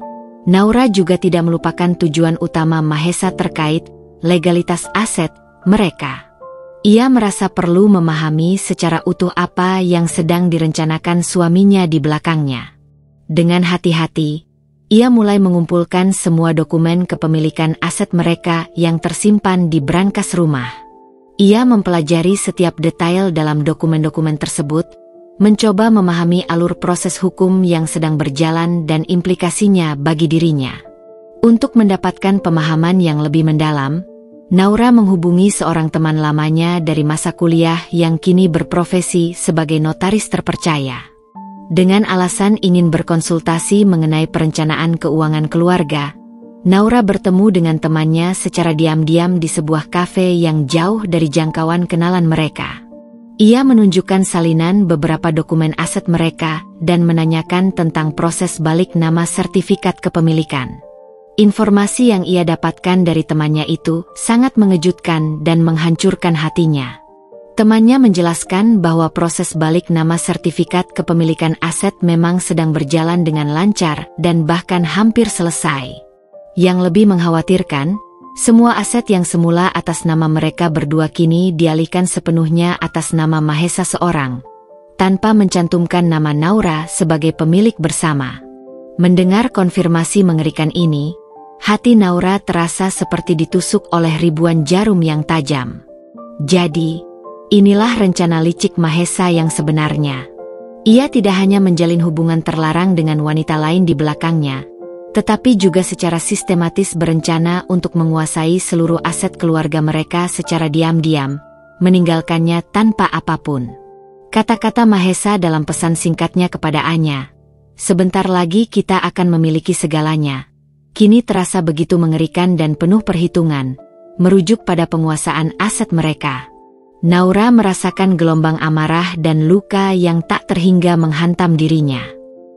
Naura juga tidak melupakan tujuan utama Mahesa terkait legalitas aset mereka. Ia merasa perlu memahami secara utuh apa yang sedang direncanakan suaminya di belakangnya. Dengan hati-hati, ia mulai mengumpulkan semua dokumen kepemilikan aset mereka yang tersimpan di brankas rumah. Ia mempelajari setiap detail dalam dokumen-dokumen tersebut, mencoba memahami alur proses hukum yang sedang berjalan dan implikasinya bagi dirinya. Untuk mendapatkan pemahaman yang lebih mendalam, Naura menghubungi seorang teman lamanya dari masa kuliah yang kini berprofesi sebagai notaris terpercaya. Dengan alasan ingin berkonsultasi mengenai perencanaan keuangan keluarga, Naura bertemu dengan temannya secara diam-diam di sebuah kafe yang jauh dari jangkauan kenalan mereka. Ia menunjukkan salinan beberapa dokumen aset mereka dan menanyakan tentang proses balik nama sertifikat kepemilikan. Informasi yang ia dapatkan dari temannya itu sangat mengejutkan dan menghancurkan hatinya. Temannya menjelaskan bahwa proses balik nama sertifikat kepemilikan aset memang sedang berjalan dengan lancar dan bahkan hampir selesai. Yang lebih mengkhawatirkan, semua aset yang semula atas nama mereka berdua kini dialihkan sepenuhnya atas nama Mahesa seorang, tanpa mencantumkan nama Naura sebagai pemilik bersama. Mendengar konfirmasi mengerikan ini, hati Naura terasa seperti ditusuk oleh ribuan jarum yang tajam. Jadi, inilah rencana licik Mahesa yang sebenarnya. Ia tidak hanya menjalin hubungan terlarang dengan wanita lain di belakangnya, tetapi juga secara sistematis berencana untuk menguasai seluruh aset keluarga mereka secara diam-diam, meninggalkannya tanpa apapun. Kata-kata Mahesa dalam pesan singkatnya kepada Anya, "Sebentar lagi kita akan memiliki segalanya," kini terasa begitu mengerikan dan penuh perhitungan, merujuk pada penguasaan aset mereka. Naura merasakan gelombang amarah dan luka yang tak terhingga menghantam dirinya.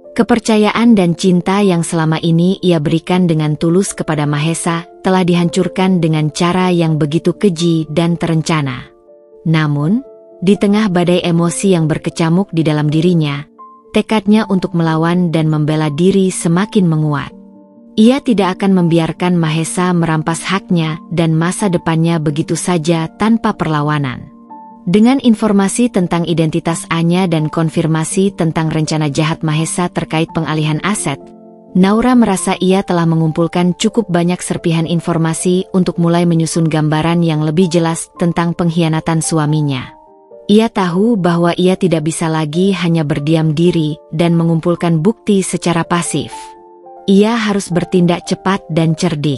Kepercayaan dan cinta yang selama ini ia berikan dengan tulus kepada Mahesa telah dihancurkan dengan cara yang begitu keji dan terencana. Namun, di tengah badai emosi yang berkecamuk di dalam dirinya, tekadnya untuk melawan dan membela diri semakin menguat. Ia tidak akan membiarkan Mahesa merampas haknya dan masa depannya begitu saja tanpa perlawanan. Dengan informasi tentang identitas Anya dan konfirmasi tentang rencana jahat Mahesa terkait pengalihan aset, Naura merasa ia telah mengumpulkan cukup banyak serpihan informasi untuk mulai menyusun gambaran yang lebih jelas tentang pengkhianatan suaminya. Ia tahu bahwa ia tidak bisa lagi hanya berdiam diri dan mengumpulkan bukti secara pasif. Ia harus bertindak cepat dan cerdik.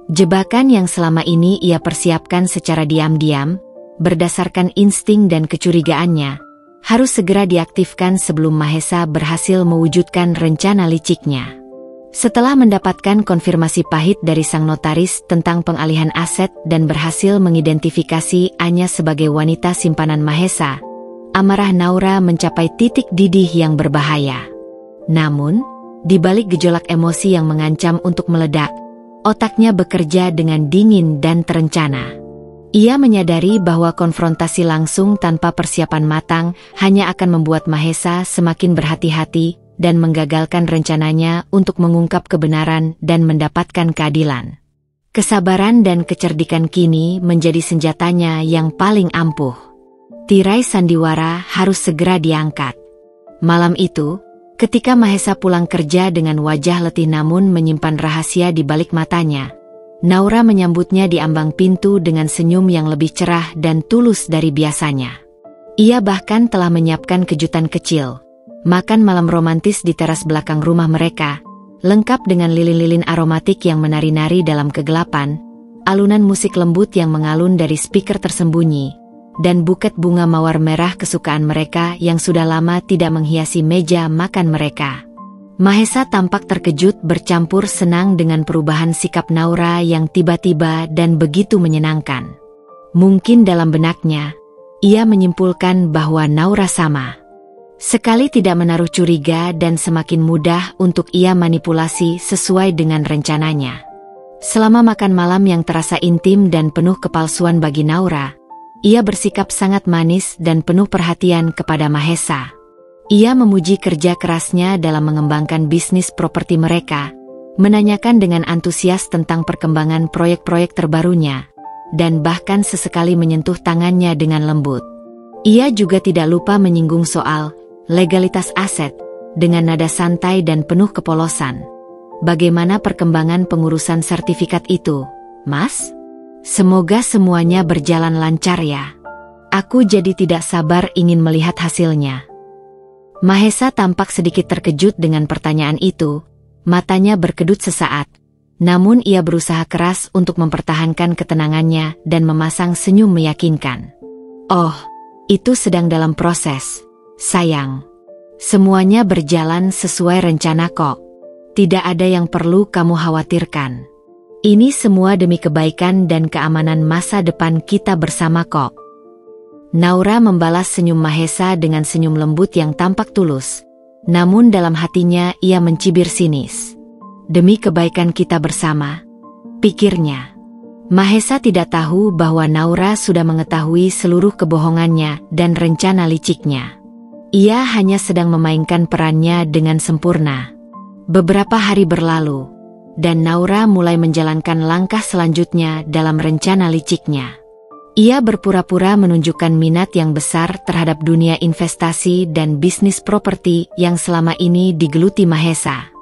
Jebakan yang selama ini ia persiapkan secara diam-diam, berdasarkan insting dan kecurigaannya, harus segera diaktifkan sebelum Mahesa berhasil mewujudkan rencana liciknya. Setelah mendapatkan konfirmasi pahit dari sang notaris tentang pengalihan aset dan berhasil mengidentifikasi Anya sebagai wanita simpanan Mahesa, amarah Naura mencapai titik didih yang berbahaya. Namun, di balik gejolak emosi yang mengancam untuk meledak, otaknya bekerja dengan dingin dan terencana. Ia menyadari bahwa konfrontasi langsung tanpa persiapan matang hanya akan membuat Mahesa semakin berhati-hati dan menggagalkan rencananya untuk mengungkap kebenaran dan mendapatkan keadilan. Kesabaran dan kecerdikan kini menjadi senjatanya yang paling ampuh. Tirai sandiwara harus segera diangkat. Malam itu, ketika Mahesa pulang kerja dengan wajah letih namun menyimpan rahasia di balik matanya, Naura menyambutnya di ambang pintu dengan senyum yang lebih cerah dan tulus dari biasanya. Ia bahkan telah menyiapkan kejutan kecil, makan malam romantis di teras belakang rumah mereka, lengkap dengan lilin-lilin aromatik yang menari-nari dalam kegelapan, alunan musik lembut yang mengalun dari speaker tersembunyi, dan buket bunga mawar merah kesukaan mereka yang sudah lama tidak menghiasi meja makan mereka. Mahesa tampak terkejut bercampur senang dengan perubahan sikap Naura yang tiba-tiba dan begitu menyenangkan. Mungkin dalam benaknya, ia menyimpulkan bahwa Naura sama sekali tidak menaruh curiga dan semakin mudah untuk ia manipulasi sesuai dengan rencananya. Selama makan malam yang terasa intim dan penuh kepalsuan bagi Naura, ia bersikap sangat manis dan penuh perhatian kepada Mahesa. Ia memuji kerja kerasnya dalam mengembangkan bisnis properti mereka, menanyakan dengan antusias tentang perkembangan proyek-proyek terbarunya, dan bahkan sesekali menyentuh tangannya dengan lembut. Ia juga tidak lupa menyinggung soal legalitas aset dengan nada santai dan penuh kepolosan. Bagaimana perkembangan pengurusan sertifikat itu, Mas? Semoga semuanya berjalan lancar ya. Aku jadi tidak sabar ingin melihat hasilnya. Mahesa tampak sedikit terkejut dengan pertanyaan itu, matanya berkedut sesaat. Namun ia berusaha keras untuk mempertahankan ketenangannya dan memasang senyum meyakinkan. Oh, itu sedang dalam proses, sayang. Semuanya berjalan sesuai rencana kok. Tidak ada yang perlu kamu khawatirkan. Ini semua demi kebaikan dan keamanan masa depan kita bersama kok. Naura membalas senyum Mahesa dengan senyum lembut yang tampak tulus. Namun dalam hatinya ia mencibir sinis. Demi kebaikan kita bersama, pikirnya. Mahesa tidak tahu bahwa Naura sudah mengetahui seluruh kebohongannya dan rencana liciknya. Ia hanya sedang memainkan perannya dengan sempurna. Beberapa hari berlalu, dan Naura mulai menjalankan langkah selanjutnya dalam rencana liciknya. Ia berpura-pura menunjukkan minat yang besar terhadap dunia investasi dan bisnis properti yang selama ini digeluti Mahesa.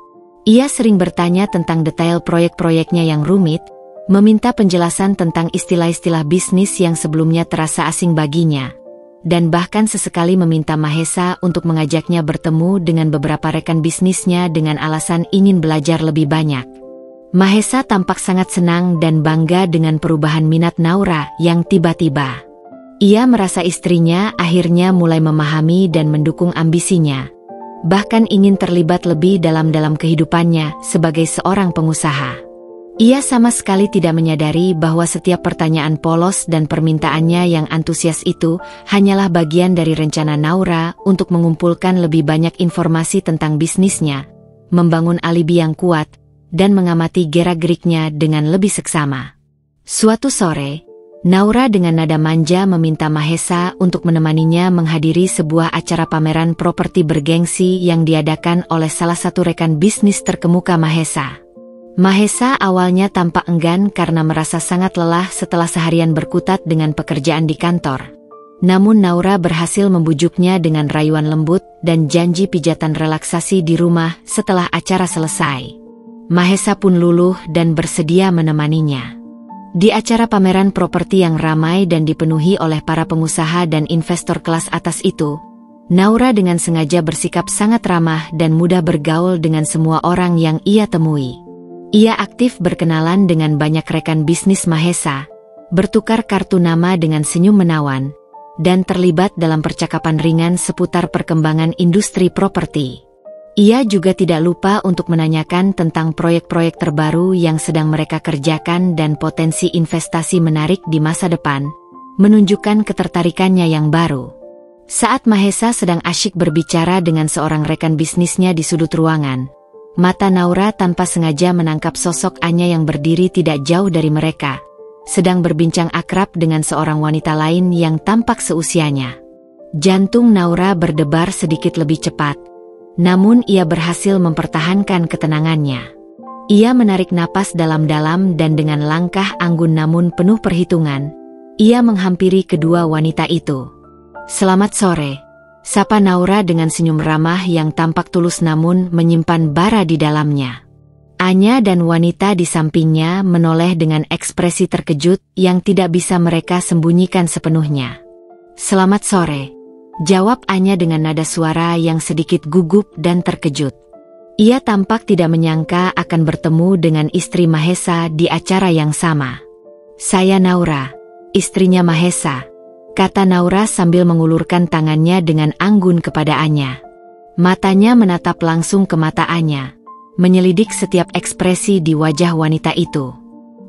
Ia sering bertanya tentang detail proyek-proyeknya yang rumit, meminta penjelasan tentang istilah-istilah bisnis yang sebelumnya terasa asing baginya, dan bahkan sesekali meminta Mahesa untuk mengajaknya bertemu dengan beberapa rekan bisnisnya dengan alasan ingin belajar lebih banyak. Mahesa tampak sangat senang dan bangga dengan perubahan minat Naura yang tiba-tiba. Ia merasa istrinya akhirnya mulai memahami dan mendukung ambisinya, bahkan ingin terlibat lebih dalam kehidupannya sebagai seorang pengusaha. Ia sama sekali tidak menyadari bahwa setiap pertanyaan polos dan permintaannya yang antusias itu hanyalah bagian dari rencana Naura untuk mengumpulkan lebih banyak informasi tentang bisnisnya, membangun alibi yang kuat, dan mengamati gerak-geriknya dengan lebih seksama. Suatu sore, Naura dengan nada manja meminta Mahesa untuk menemaninya menghadiri sebuah acara pameran properti bergengsi yang diadakan oleh salah satu rekan bisnis terkemuka Mahesa. Mahesa awalnya tampak enggan karena merasa sangat lelah setelah seharian berkutat dengan pekerjaan di kantor. Namun Naura berhasil membujuknya dengan rayuan lembut dan janji pijatan relaksasi di rumah setelah acara selesai. Mahesa pun luluh dan bersedia menemaninya. Di acara pameran properti yang ramai dan dipenuhi oleh para pengusaha dan investor kelas atas itu, Naura dengan sengaja bersikap sangat ramah dan mudah bergaul dengan semua orang yang ia temui. Ia aktif berkenalan dengan banyak rekan bisnis Mahesa, bertukar kartu nama dengan senyum menawan, dan terlibat dalam percakapan ringan seputar perkembangan industri properti. Ia juga tidak lupa untuk menanyakan tentang proyek-proyek terbaru yang sedang mereka kerjakan dan potensi investasi menarik di masa depan, menunjukkan ketertarikannya yang baru. Saat Mahesa sedang asyik berbicara dengan seorang rekan bisnisnya di sudut ruangan, mata Naura tanpa sengaja menangkap sosok Anya yang berdiri tidak jauh dari mereka, sedang berbincang akrab dengan seorang wanita lain yang tampak seusianya. Jantung Naura berdebar sedikit lebih cepat, Namun ia berhasil mempertahankan ketenangannya. Ia menarik napas dalam-dalam dan dengan langkah anggun namun penuh perhitungan, ia menghampiri kedua wanita itu. "Selamat sore," sapa Naura dengan senyum ramah yang tampak tulus namun menyimpan bara di dalamnya. Anya dan wanita di sampingnya menoleh dengan ekspresi terkejut yang tidak bisa mereka sembunyikan sepenuhnya. "Selamat sore," jawab Anya dengan nada suara yang sedikit gugup dan terkejut. Ia tampak tidak menyangka akan bertemu dengan istri Mahesa di acara yang sama. "Saya Naura, istrinya Mahesa," kata Naura sambil mengulurkan tangannya dengan anggun kepada Anya. Matanya menatap langsung ke mata Anya, menyelidik setiap ekspresi di wajah wanita itu.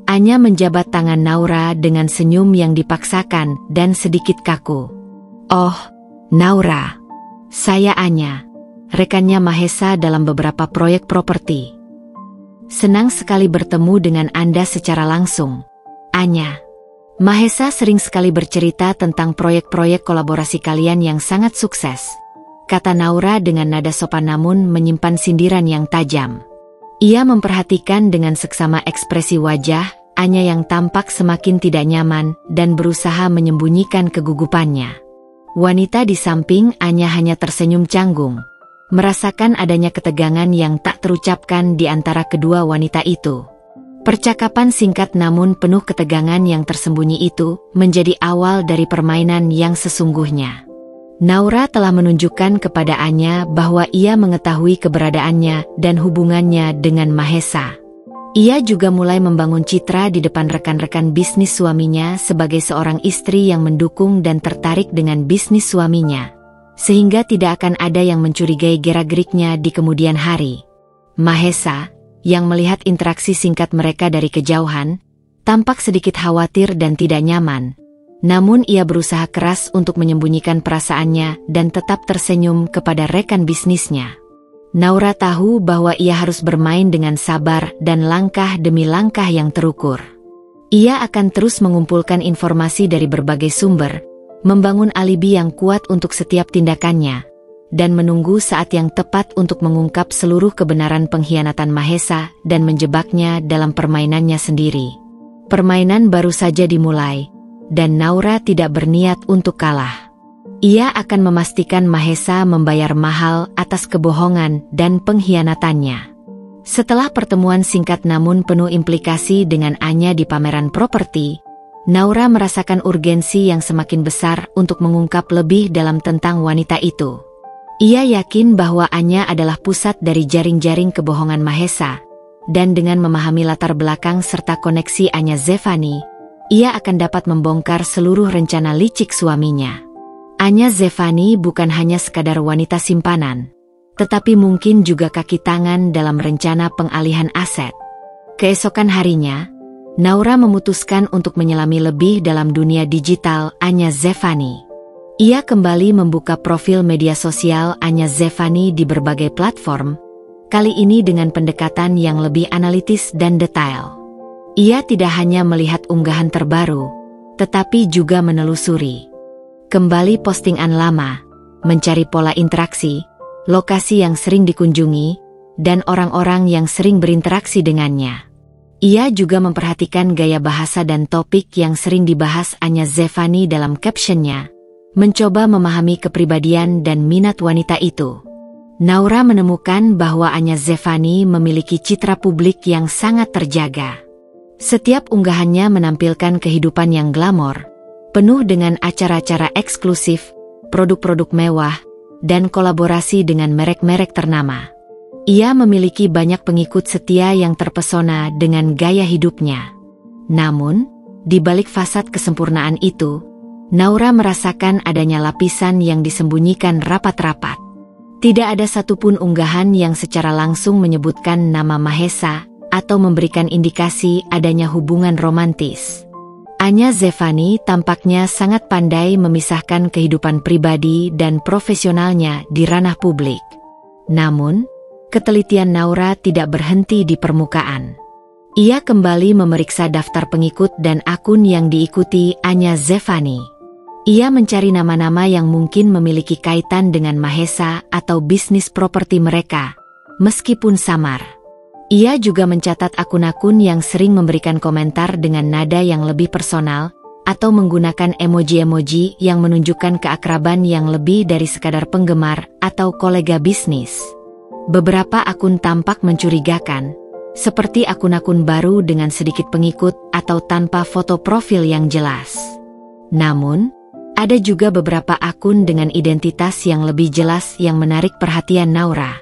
Anya menjabat tangan Naura dengan senyum yang dipaksakan dan sedikit kaku. "Oh, Naura. Saya Anya, rekannya Mahesa dalam beberapa proyek properti. Senang sekali bertemu dengan Anda secara langsung, Anya. Mahesa sering sekali bercerita tentang proyek-proyek kolaborasi kalian yang sangat sukses," kata Naura dengan nada sopan namun menyimpan sindiran yang tajam. Ia memperhatikan dengan seksama ekspresi wajah Anya yang tampak semakin tidak nyaman dan berusaha menyembunyikan kegugupannya. Wanita di samping Anya hanya tersenyum canggung, merasakan adanya ketegangan yang tak terucapkan di antara kedua wanita itu. Percakapan singkat namun penuh ketegangan yang tersembunyi itu menjadi awal dari permainan yang sesungguhnya. Naura telah menunjukkan kepada Anya bahwa ia mengetahui keberadaannya dan hubungannya dengan Mahesa. Ia juga mulai membangun citra di depan rekan-rekan bisnis suaminya sebagai seorang istri yang mendukung dan tertarik dengan bisnis suaminya, sehingga tidak akan ada yang mencurigai gerak-geriknya di kemudian hari. Mahesa, yang melihat interaksi singkat mereka dari kejauhan, tampak sedikit khawatir dan tidak nyaman. Namun ia berusaha keras untuk menyembunyikan perasaannya dan tetap tersenyum kepada rekan bisnisnya. Naura tahu bahwa ia harus bermain dengan sabar dan langkah demi langkah yang terukur. Ia akan terus mengumpulkan informasi dari berbagai sumber, membangun alibi yang kuat untuk setiap tindakannya, dan menunggu saat yang tepat untuk mengungkap seluruh kebenaran pengkhianatan Mahesa dan menjebaknya dalam permainannya sendiri. Permainan baru saja dimulai, dan Naura tidak berniat untuk kalah. Ia akan memastikan Mahesa membayar mahal atas kebohongan dan pengkhianatannya. Setelah pertemuan singkat namun penuh implikasi dengan Anya di pameran properti, Naura merasakan urgensi yang semakin besar untuk mengungkap lebih dalam tentang wanita itu. Ia yakin bahwa Anya adalah pusat dari jaring-jaring kebohongan Mahesa, dan dengan memahami latar belakang serta koneksi Anya Zevani, ia akan dapat membongkar seluruh rencana licik suaminya. Anya Zevani bukan hanya sekadar wanita simpanan, tetapi mungkin juga kaki tangan dalam rencana pengalihan aset. Keesokan harinya, Naura memutuskan untuk menyelami lebih dalam dunia digital Anya Zevani. Ia kembali membuka profil media sosial Anya Zevani di berbagai platform, kali ini dengan pendekatan yang lebih analitis dan detail. Ia tidak hanya melihat unggahan terbaru, tetapi juga menelusuri kembali postingan lama, mencari pola interaksi, lokasi yang sering dikunjungi, dan orang-orang yang sering berinteraksi dengannya. Ia juga memperhatikan gaya bahasa dan topik yang sering dibahas Anya Zevani dalam captionnya, mencoba memahami kepribadian dan minat wanita itu. Naura menemukan bahwa Anya Zevani memiliki citra publik yang sangat terjaga. Setiap unggahannya menampilkan kehidupan yang glamor, penuh dengan acara-acara eksklusif, produk-produk mewah, dan kolaborasi dengan merek-merek ternama. Ia memiliki banyak pengikut setia yang terpesona dengan gaya hidupnya. Namun, di balik fasad kesempurnaan itu, Naura merasakan adanya lapisan yang disembunyikan rapat-rapat. Tidak ada satupun unggahan yang secara langsung menyebutkan nama Mahesa atau memberikan indikasi adanya hubungan romantis. Anya Zevani tampaknya sangat pandai memisahkan kehidupan pribadi dan profesionalnya di ranah publik. Namun, ketelitian Naura tidak berhenti di permukaan. Ia kembali memeriksa daftar pengikut dan akun yang diikuti Anya Zevani. Ia mencari nama-nama yang mungkin memiliki kaitan dengan Mahesa atau bisnis properti mereka, meskipun samar. Ia juga mencatat akun-akun yang sering memberikan komentar dengan nada yang lebih personal, atau menggunakan emoji-emoji yang menunjukkan keakraban yang lebih dari sekadar penggemar atau kolega bisnis. Beberapa akun tampak mencurigakan, seperti akun-akun baru dengan sedikit pengikut atau tanpa foto profil yang jelas. Namun, ada juga beberapa akun dengan identitas yang lebih jelas yang menarik perhatian Naura.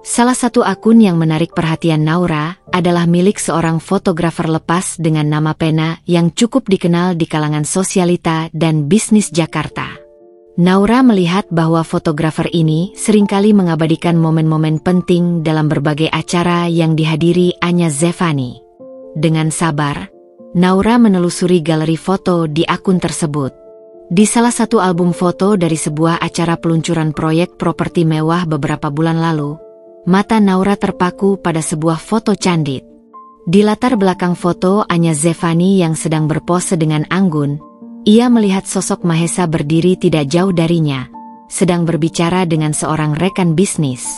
Salah satu akun yang menarik perhatian Naura adalah milik seorang fotografer lepas dengan nama Pena yang cukup dikenal di kalangan sosialita dan bisnis Jakarta. Naura melihat bahwa fotografer ini seringkali mengabadikan momen-momen penting dalam berbagai acara yang dihadiri Anya Zevani. Dengan sabar, Naura menelusuri galeri foto di akun tersebut. Di salah satu album foto dari sebuah acara peluncuran proyek properti mewah beberapa bulan lalu, mata Naura terpaku pada sebuah foto candid. Di latar belakang foto Anya Zevani yang sedang berpose dengan anggun, ia melihat sosok Mahesa berdiri tidak jauh darinya, sedang berbicara dengan seorang rekan bisnis.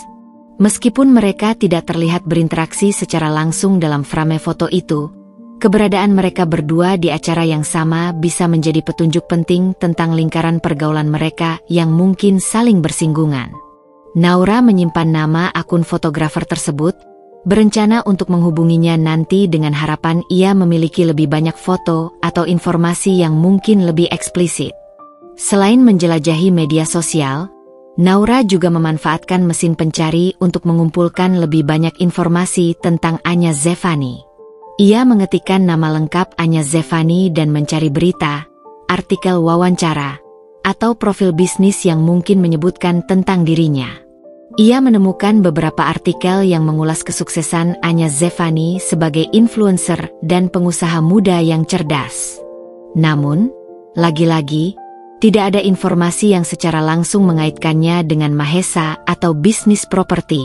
Meskipun mereka tidak terlihat berinteraksi secara langsung dalam frame foto itu, keberadaan mereka berdua di acara yang sama bisa menjadi petunjuk penting tentang lingkaran pergaulan mereka yang mungkin saling bersinggungan. Naura menyimpan nama akun fotografer tersebut, berencana untuk menghubunginya nanti dengan harapan ia memiliki lebih banyak foto atau informasi yang mungkin lebih eksplisit. Selain menjelajahi media sosial, Naura juga memanfaatkan mesin pencari untuk mengumpulkan lebih banyak informasi tentang Anya Zevani. Ia mengetikkan nama lengkap Anya Zevani dan mencari berita, artikel wawancara, atau profil bisnis yang mungkin menyebutkan tentang dirinya. Ia menemukan beberapa artikel yang mengulas kesuksesan Anya Zevani sebagai influencer dan pengusaha muda yang cerdas. Namun, lagi-lagi, tidak ada informasi yang secara langsung mengaitkannya dengan Mahesa atau bisnis properti.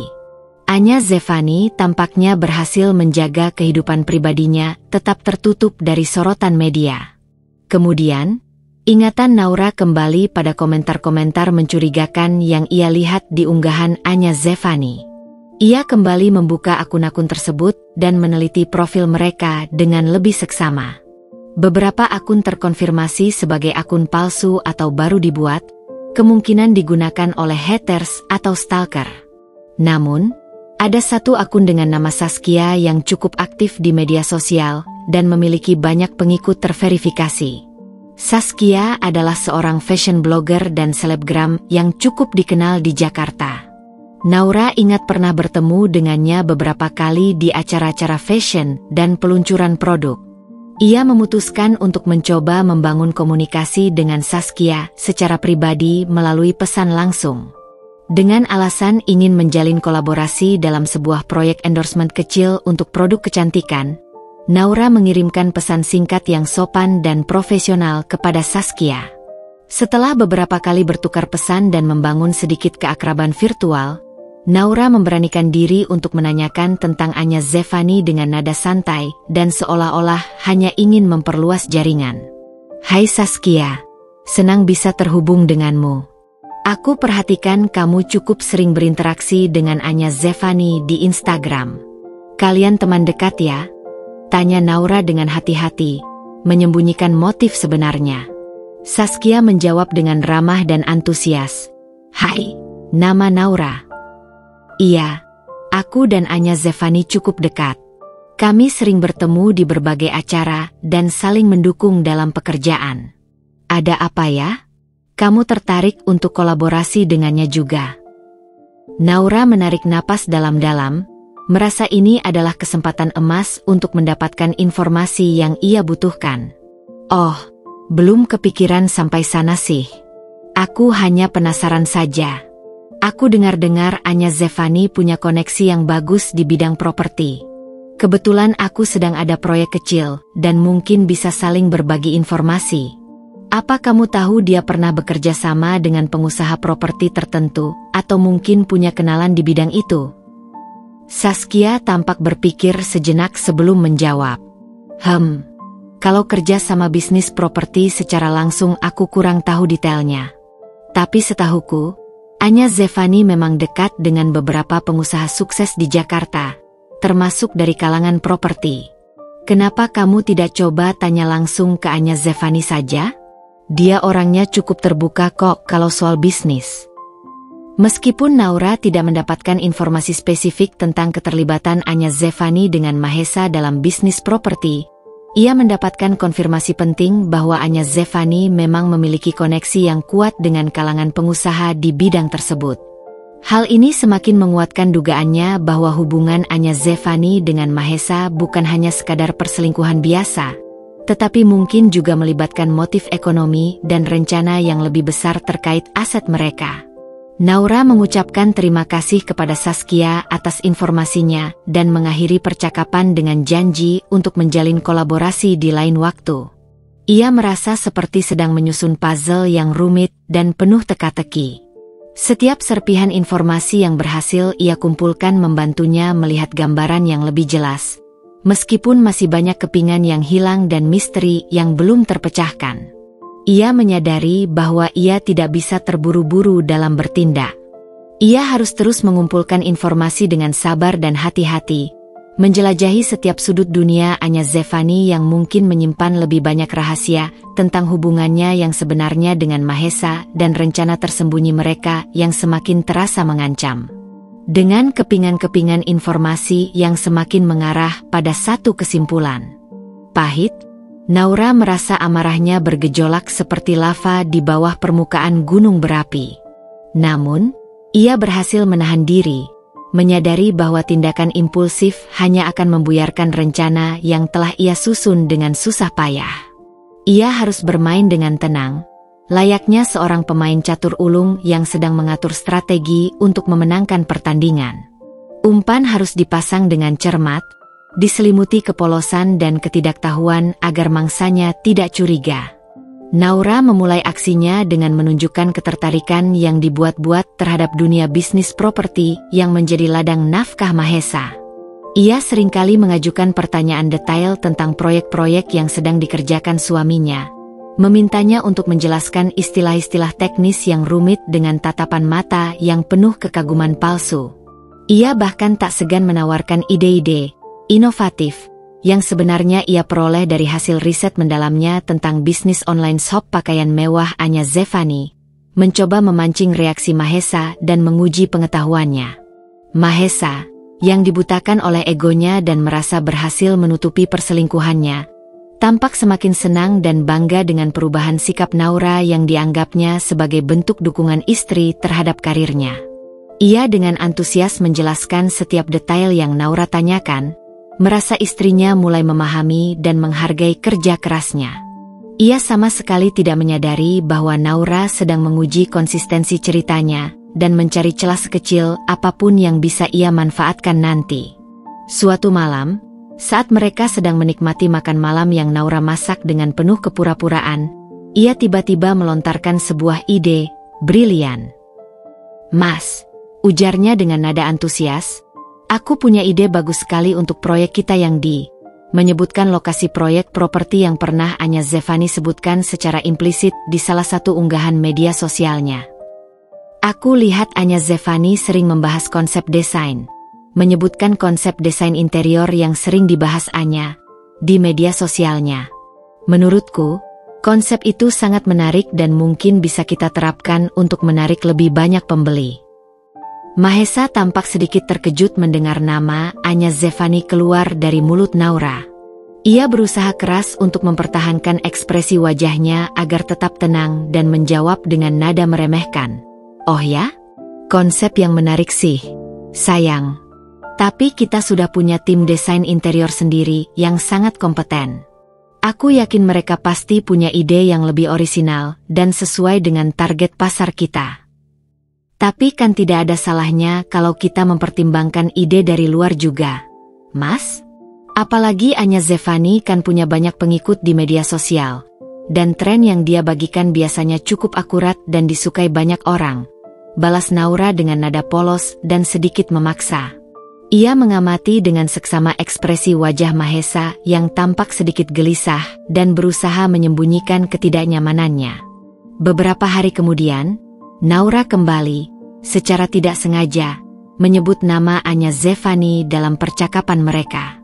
Anya Zevani tampaknya berhasil menjaga kehidupan pribadinya tetap tertutup dari sorotan media. Kemudian, ingatan Naura kembali pada komentar-komentar mencurigakan yang ia lihat di unggahan Anya Zevani. Ia kembali membuka akun-akun tersebut dan meneliti profil mereka dengan lebih seksama. Beberapa akun terkonfirmasi sebagai akun palsu atau baru dibuat, kemungkinan digunakan oleh haters atau stalker. Namun, ada satu akun dengan nama Saskia yang cukup aktif di media sosial dan memiliki banyak pengikut terverifikasi. Saskia adalah seorang fashion blogger dan selebgram yang cukup dikenal di Jakarta. Naura ingat pernah bertemu dengannya beberapa kali di acara-acara fashion dan peluncuran produk. Ia memutuskan untuk mencoba membangun komunikasi dengan Saskia secara pribadi melalui pesan langsung. Dengan alasan ingin menjalin kolaborasi dalam sebuah proyek endorsement kecil untuk produk kecantikan, Naura mengirimkan pesan singkat yang sopan dan profesional kepada Saskia. Setelah beberapa kali bertukar pesan dan membangun sedikit keakraban virtual, Naura memberanikan diri untuk menanyakan tentang Anya Zevani dengan nada santai dan seolah-olah hanya ingin memperluas jaringan. "Hai Saskia, senang bisa terhubung denganmu. Aku perhatikan kamu cukup sering berinteraksi dengan Anya Zevani di Instagram. Kalian teman dekat ya?" tanya Naura dengan hati-hati, menyembunyikan motif sebenarnya. Saskia menjawab dengan ramah dan antusias. "Hai, nama Naura." "Iya, aku dan Anya Zevani cukup dekat. Kami sering bertemu di berbagai acara dan saling mendukung dalam pekerjaan. Ada apa ya? Kamu tertarik untuk kolaborasi dengannya juga?" Naura menarik napas dalam-dalam, merasa ini adalah kesempatan emas untuk mendapatkan informasi yang ia butuhkan. "Oh, belum kepikiran sampai sana sih. Aku hanya penasaran saja. Aku dengar-dengar Anya Zevani punya koneksi yang bagus di bidang properti. Kebetulan aku sedang ada proyek kecil dan mungkin bisa saling berbagi informasi. Apa kamu tahu dia pernah bekerja sama dengan pengusaha properti tertentu atau mungkin punya kenalan di bidang itu?" Saskia tampak berpikir sejenak sebelum menjawab. Kalau kerja sama bisnis properti secara langsung aku kurang tahu detailnya. Tapi setahuku, Anya Zevani memang dekat dengan beberapa pengusaha sukses di Jakarta, termasuk dari kalangan properti. Kenapa kamu tidak coba tanya langsung ke Anya Zevani saja? Dia orangnya cukup terbuka kok kalau soal bisnis. Meskipun Naura tidak mendapatkan informasi spesifik tentang keterlibatan Anya Zevani dengan Mahesa dalam bisnis properti, ia mendapatkan konfirmasi penting bahwa Anya Zevani memang memiliki koneksi yang kuat dengan kalangan pengusaha di bidang tersebut. Hal ini semakin menguatkan dugaannya bahwa hubungan Anya Zevani dengan Mahesa bukan hanya sekadar perselingkuhan biasa, tetapi mungkin juga melibatkan motif ekonomi dan rencana yang lebih besar terkait aset mereka. Naura mengucapkan terima kasih kepada Saskia atas informasinya dan mengakhiri percakapan dengan janji untuk menjalin kolaborasi di lain waktu. Ia merasa seperti sedang menyusun puzzle yang rumit dan penuh teka-teki. Setiap serpihan informasi yang berhasil ia kumpulkan membantunya melihat gambaran yang lebih jelas, meskipun masih banyak kepingan yang hilang dan misteri yang belum terpecahkan. Ia menyadari bahwa ia tidak bisa terburu-buru dalam bertindak. Ia harus terus mengumpulkan informasi dengan sabar dan hati-hati, menjelajahi setiap sudut dunia Anya Zevani yang mungkin menyimpan lebih banyak rahasia tentang hubungannya yang sebenarnya dengan Mahesa dan rencana tersembunyi mereka yang semakin terasa mengancam. Dengan kepingan-kepingan informasi yang semakin mengarah pada satu kesimpulan. Pahit, Naura merasa amarahnya bergejolak seperti lava di bawah permukaan gunung berapi. Namun, ia berhasil menahan diri, menyadari bahwa tindakan impulsif hanya akan membuyarkan rencana yang telah ia susun dengan susah payah. Ia harus bermain dengan tenang, layaknya seorang pemain catur ulung yang sedang mengatur strategi untuk memenangkan pertandingan. Umpan harus dipasang dengan cermat, diselimuti kepolosan dan ketidaktahuan agar mangsanya tidak curiga. Naura memulai aksinya dengan menunjukkan ketertarikan yang dibuat-buat terhadap dunia bisnis properti yang menjadi ladang nafkah Mahesa. Ia seringkali mengajukan pertanyaan detail tentang proyek-proyek yang sedang dikerjakan suaminya, memintanya untuk menjelaskan istilah-istilah teknis yang rumit dengan tatapan mata yang penuh kekaguman palsu. Ia bahkan tak segan menawarkan ide-ide inovatif yang sebenarnya ia peroleh dari hasil riset mendalamnya tentang bisnis online shop pakaian mewah Anya Zevani, mencoba memancing reaksi Mahesa dan menguji pengetahuannya. Mahesa, yang dibutakan oleh egonya dan merasa berhasil menutupi perselingkuhannya, tampak semakin senang dan bangga dengan perubahan sikap Naura yang dianggapnya sebagai bentuk dukungan istri terhadap karirnya. Ia dengan antusias menjelaskan setiap detail yang Naura tanyakan, merasa istrinya mulai memahami dan menghargai kerja kerasnya. Ia sama sekali tidak menyadari bahwa Naura sedang menguji konsistensi ceritanya dan mencari celah sekecil apapun yang bisa ia manfaatkan nanti. Suatu malam, saat mereka sedang menikmati makan malam yang Naura masak dengan penuh kepura-puraan, ia tiba-tiba melontarkan sebuah ide brilian. "Mas," ujarnya dengan nada antusias, "aku punya ide bagus sekali untuk proyek kita yang menyebutkan lokasi proyek properti yang pernah Anya Zevani sebutkan secara implisit di salah satu unggahan media sosialnya. Aku lihat Anya Zevani sering membahas konsep desain, menyebutkan konsep desain interior yang sering dibahas Anya di media sosialnya. Menurutku, konsep itu sangat menarik dan mungkin bisa kita terapkan untuk menarik lebih banyak pembeli." Mahesa tampak sedikit terkejut mendengar nama Anya Zevani keluar dari mulut Naura. Ia berusaha keras untuk mempertahankan ekspresi wajahnya agar tetap tenang dan menjawab dengan nada meremehkan. "Oh ya? Konsep yang menarik sih, sayang. Tapi kita sudah punya tim desain interior sendiri yang sangat kompeten. Aku yakin mereka pasti punya ide yang lebih orisinal dan sesuai dengan target pasar kita. Tapi kan tidak ada salahnya kalau kita mempertimbangkan ide dari luar juga, Mas. Apalagi Anya Zevani kan punya banyak pengikut di media sosial, dan tren yang dia bagikan biasanya cukup akurat dan disukai banyak orang," balas Naura dengan nada polos dan sedikit memaksa. Ia mengamati dengan seksama ekspresi wajah Mahesa yang tampak sedikit gelisah dan berusaha menyembunyikan ketidaknyamanannya. Beberapa hari kemudian, Naura kembali, secara tidak sengaja, menyebut nama Anya Zevani dalam percakapan mereka.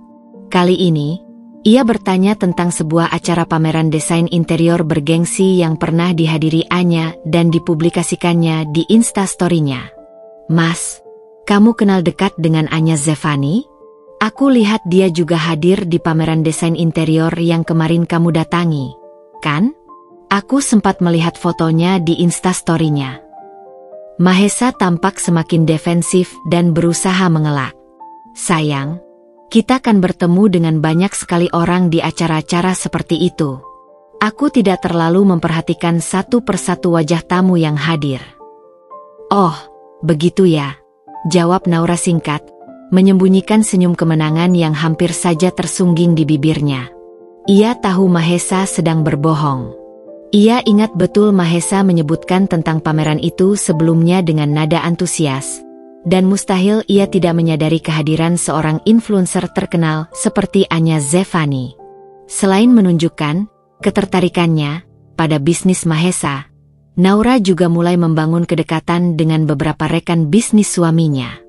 Kali ini, ia bertanya tentang sebuah acara pameran desain interior bergengsi yang pernah dihadiri Anya dan dipublikasikannya di Instastory-nya. "Mas, kamu kenal dekat dengan Anya Zevani? Aku lihat dia juga hadir di pameran desain interior yang kemarin kamu datangi, kan? Aku sempat melihat fotonya di Instastory-nya." Mahesa tampak semakin defensif dan berusaha mengelak. "Sayang, kita akan bertemu dengan banyak sekali orang di acara-acara seperti itu. Aku tidak terlalu memperhatikan satu persatu wajah tamu yang hadir." "Oh, begitu ya," jawab Naura singkat, menyembunyikan senyum kemenangan yang hampir saja tersungging di bibirnya. Ia tahu Mahesa sedang berbohong. Ia ingat betul Mahesa menyebutkan tentang pameran itu sebelumnya dengan nada antusias, dan mustahil ia tidak menyadari kehadiran seorang influencer terkenal seperti Anya Zevani. Selain menunjukkan ketertarikannya pada bisnis Mahesa, Naura juga mulai membangun kedekatan dengan beberapa rekan bisnis suaminya.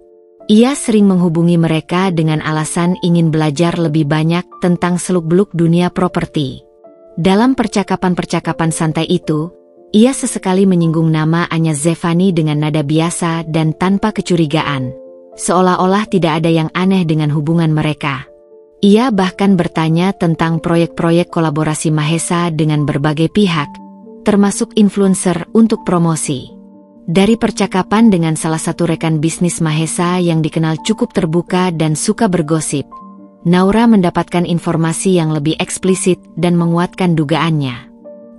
Ia sering menghubungi mereka dengan alasan ingin belajar lebih banyak tentang seluk-beluk dunia properti. Dalam percakapan-percakapan santai itu, ia sesekali menyinggung nama Anya Zevani dengan nada biasa dan tanpa kecurigaan, seolah-olah tidak ada yang aneh dengan hubungan mereka. Ia bahkan bertanya tentang proyek-proyek kolaborasi Mahesa dengan berbagai pihak, termasuk influencer untuk promosi. Dari percakapan dengan salah satu rekan bisnis Mahesa yang dikenal cukup terbuka dan suka bergosip, Naura mendapatkan informasi yang lebih eksplisit dan menguatkan dugaannya.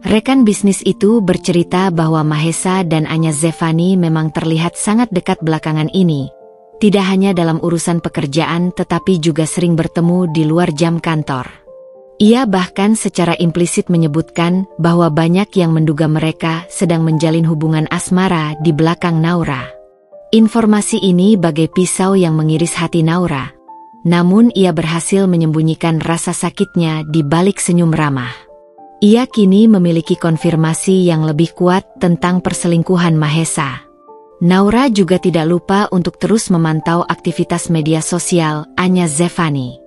Rekan bisnis itu bercerita bahwa Mahesa dan Anya Zevani memang terlihat sangat dekat belakangan ini, tidak hanya dalam urusan pekerjaan tetapi juga sering bertemu di luar jam kantor. Ia bahkan secara implisit menyebutkan bahwa banyak yang menduga mereka sedang menjalin hubungan asmara di belakang Naura. Informasi ini bagai pisau yang mengiris hati Naura. Namun ia berhasil menyembunyikan rasa sakitnya di balik senyum ramah. Ia kini memiliki konfirmasi yang lebih kuat tentang perselingkuhan Mahesa. Naura juga tidak lupa untuk terus memantau aktivitas media sosial Anya Zevani.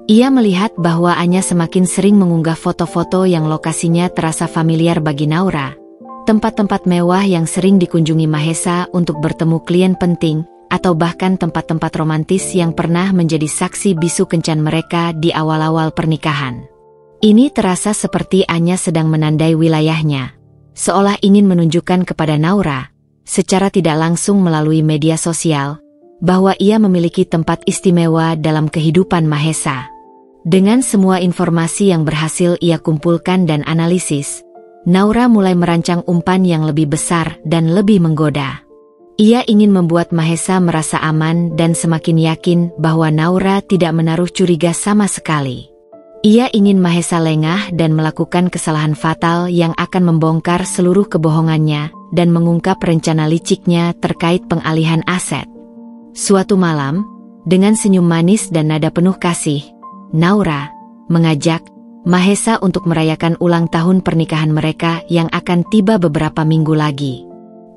Ia melihat bahwa Anya semakin sering mengunggah foto-foto yang lokasinya terasa familiar bagi Naura. Tempat-tempat mewah yang sering dikunjungi Mahesa untuk bertemu klien penting, atau bahkan tempat-tempat romantis yang pernah menjadi saksi bisu kencan mereka di awal-awal pernikahan. Ini terasa seperti Anya sedang menandai wilayahnya, seolah ingin menunjukkan kepada Naura, secara tidak langsung melalui media sosial, bahwa ia memiliki tempat istimewa dalam kehidupan Mahesa. Dengan semua informasi yang berhasil ia kumpulkan dan analisis, Naura mulai merancang umpan yang lebih besar dan lebih menggoda. Ia ingin membuat Mahesa merasa aman dan semakin yakin bahwa Naura tidak menaruh curiga sama sekali. Ia ingin Mahesa lengah dan melakukan kesalahan fatal yang akan membongkar seluruh kebohongannya dan mengungkap rencana liciknya terkait pengalihan aset. Suatu malam, dengan senyum manis dan nada penuh kasih, Naura mengajak Mahesa untuk merayakan ulang tahun pernikahan mereka yang akan tiba beberapa minggu lagi.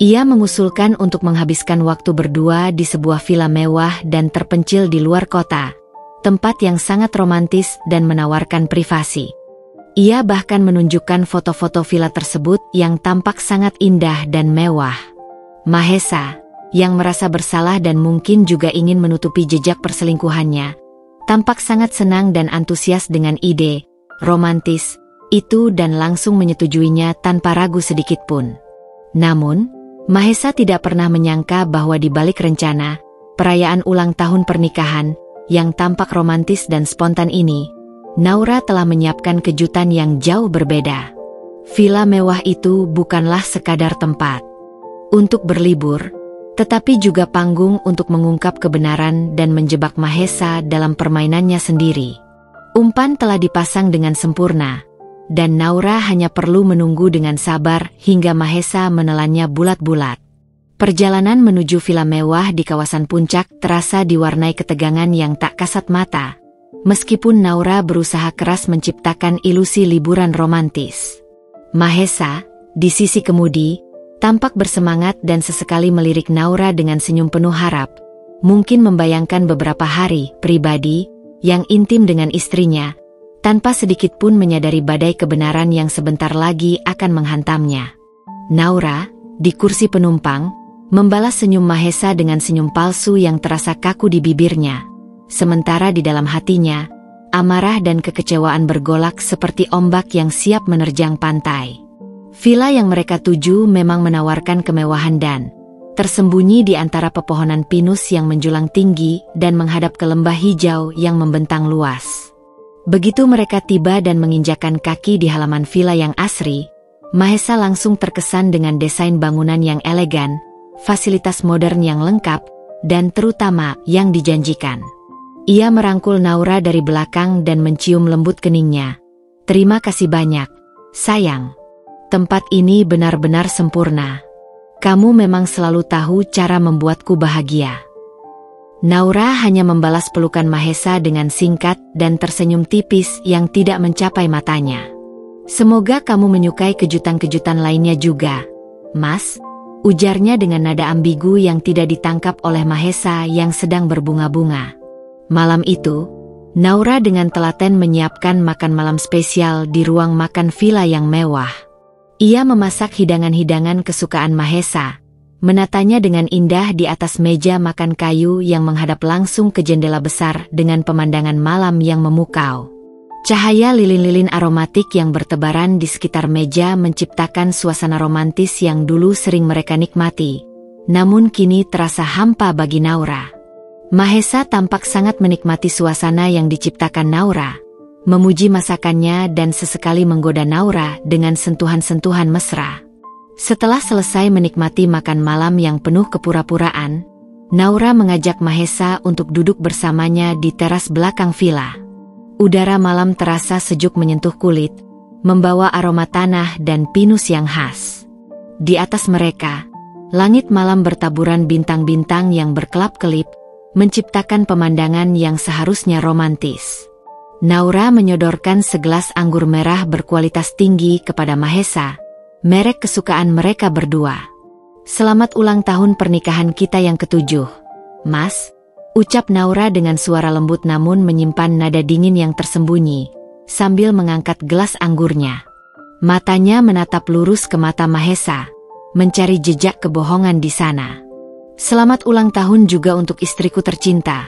Ia mengusulkan untuk menghabiskan waktu berdua di sebuah villa mewah dan terpencil di luar kota, tempat yang sangat romantis dan menawarkan privasi. Ia bahkan menunjukkan foto-foto villa tersebut yang tampak sangat indah dan mewah. Mahesa, yang merasa bersalah dan mungkin juga ingin menutupi jejak perselingkuhannya, tampak sangat senang dan antusias dengan ide romantis itu dan langsung menyetujuinya tanpa ragu sedikit pun. Namun, Mahesa tidak pernah menyangka bahwa di balik rencana perayaan ulang tahun pernikahan yang tampak romantis dan spontan ini, Naura telah menyiapkan kejutan yang jauh berbeda. Villa mewah itu bukanlah sekadar tempat untuk berlibur, tetapi juga panggung untuk mengungkap kebenaran dan menjebak Mahesa dalam permainannya sendiri. Umpan telah dipasang dengan sempurna, dan Naura hanya perlu menunggu dengan sabar hingga Mahesa menelannya bulat-bulat. Perjalanan menuju villa mewah di kawasan puncak terasa diwarnai ketegangan yang tak kasat mata, meskipun Naura berusaha keras menciptakan ilusi liburan romantis. Mahesa, di sisi kemudi, tampak bersemangat dan sesekali melirik Naura dengan senyum penuh harap, mungkin membayangkan beberapa hari pribadi yang intim dengan istrinya, tanpa sedikit pun menyadari badai kebenaran yang sebentar lagi akan menghantamnya. Naura, di kursi penumpang, membalas senyum Mahesa dengan senyum palsu yang terasa kaku di bibirnya. Sementara di dalam hatinya, amarah dan kekecewaan bergolak seperti ombak yang siap menerjang pantai. Villa yang mereka tuju memang menawarkan kemewahan dan tersembunyi di antara pepohonan pinus yang menjulang tinggi dan menghadap ke lembah hijau yang membentang luas. Begitu mereka tiba dan menginjakan kaki di halaman villa yang asri, Mahesa langsung terkesan dengan desain bangunan yang elegan, fasilitas modern yang lengkap, dan terutama yang dijanjikan. Ia merangkul Naura dari belakang dan mencium lembut keningnya. "Terima kasih banyak, sayang. Tempat ini benar-benar sempurna. Kamu memang selalu tahu cara membuatku bahagia." Naura hanya membalas pelukan Mahesa dengan singkat dan tersenyum tipis yang tidak mencapai matanya. "Semoga kamu menyukai kejutan-kejutan lainnya juga, Mas," ujarnya dengan nada ambigu yang tidak ditangkap oleh Mahesa yang sedang berbunga-bunga. Malam itu, Naura dengan telaten menyiapkan makan malam spesial di ruang makan villa yang mewah. Ia memasak hidangan-hidangan kesukaan Mahesa, menatanya dengan indah di atas meja makan kayu yang menghadap langsung ke jendela besar dengan pemandangan malam yang memukau. Cahaya lilin-lilin aromatik yang bertebaran di sekitar meja menciptakan suasana romantis yang dulu sering mereka nikmati, namun kini terasa hampa bagi Naura. Mahesa tampak sangat menikmati suasana yang diciptakan Naura, memuji masakannya dan sesekali menggoda Naura dengan sentuhan-sentuhan mesra. Setelah selesai menikmati makan malam yang penuh kepura-puraan, Naura mengajak Mahesa untuk duduk bersamanya di teras belakang villa. Udara malam terasa sejuk menyentuh kulit, membawa aroma tanah dan pinus yang khas. Di atas mereka, langit malam bertaburan bintang-bintang yang berkelap-kelip, menciptakan pemandangan yang seharusnya romantis. Naura menyodorkan segelas anggur merah berkualitas tinggi kepada Mahesa, merek kesukaan mereka berdua. "Selamat ulang tahun pernikahan kita yang ke-7, Mas," ucap Naura dengan suara lembut namun menyimpan nada dingin yang tersembunyi, sambil mengangkat gelas anggurnya. Matanya menatap lurus ke mata Mahesa, mencari jejak kebohongan di sana. "Selamat ulang tahun juga untuk istriku tercinta,"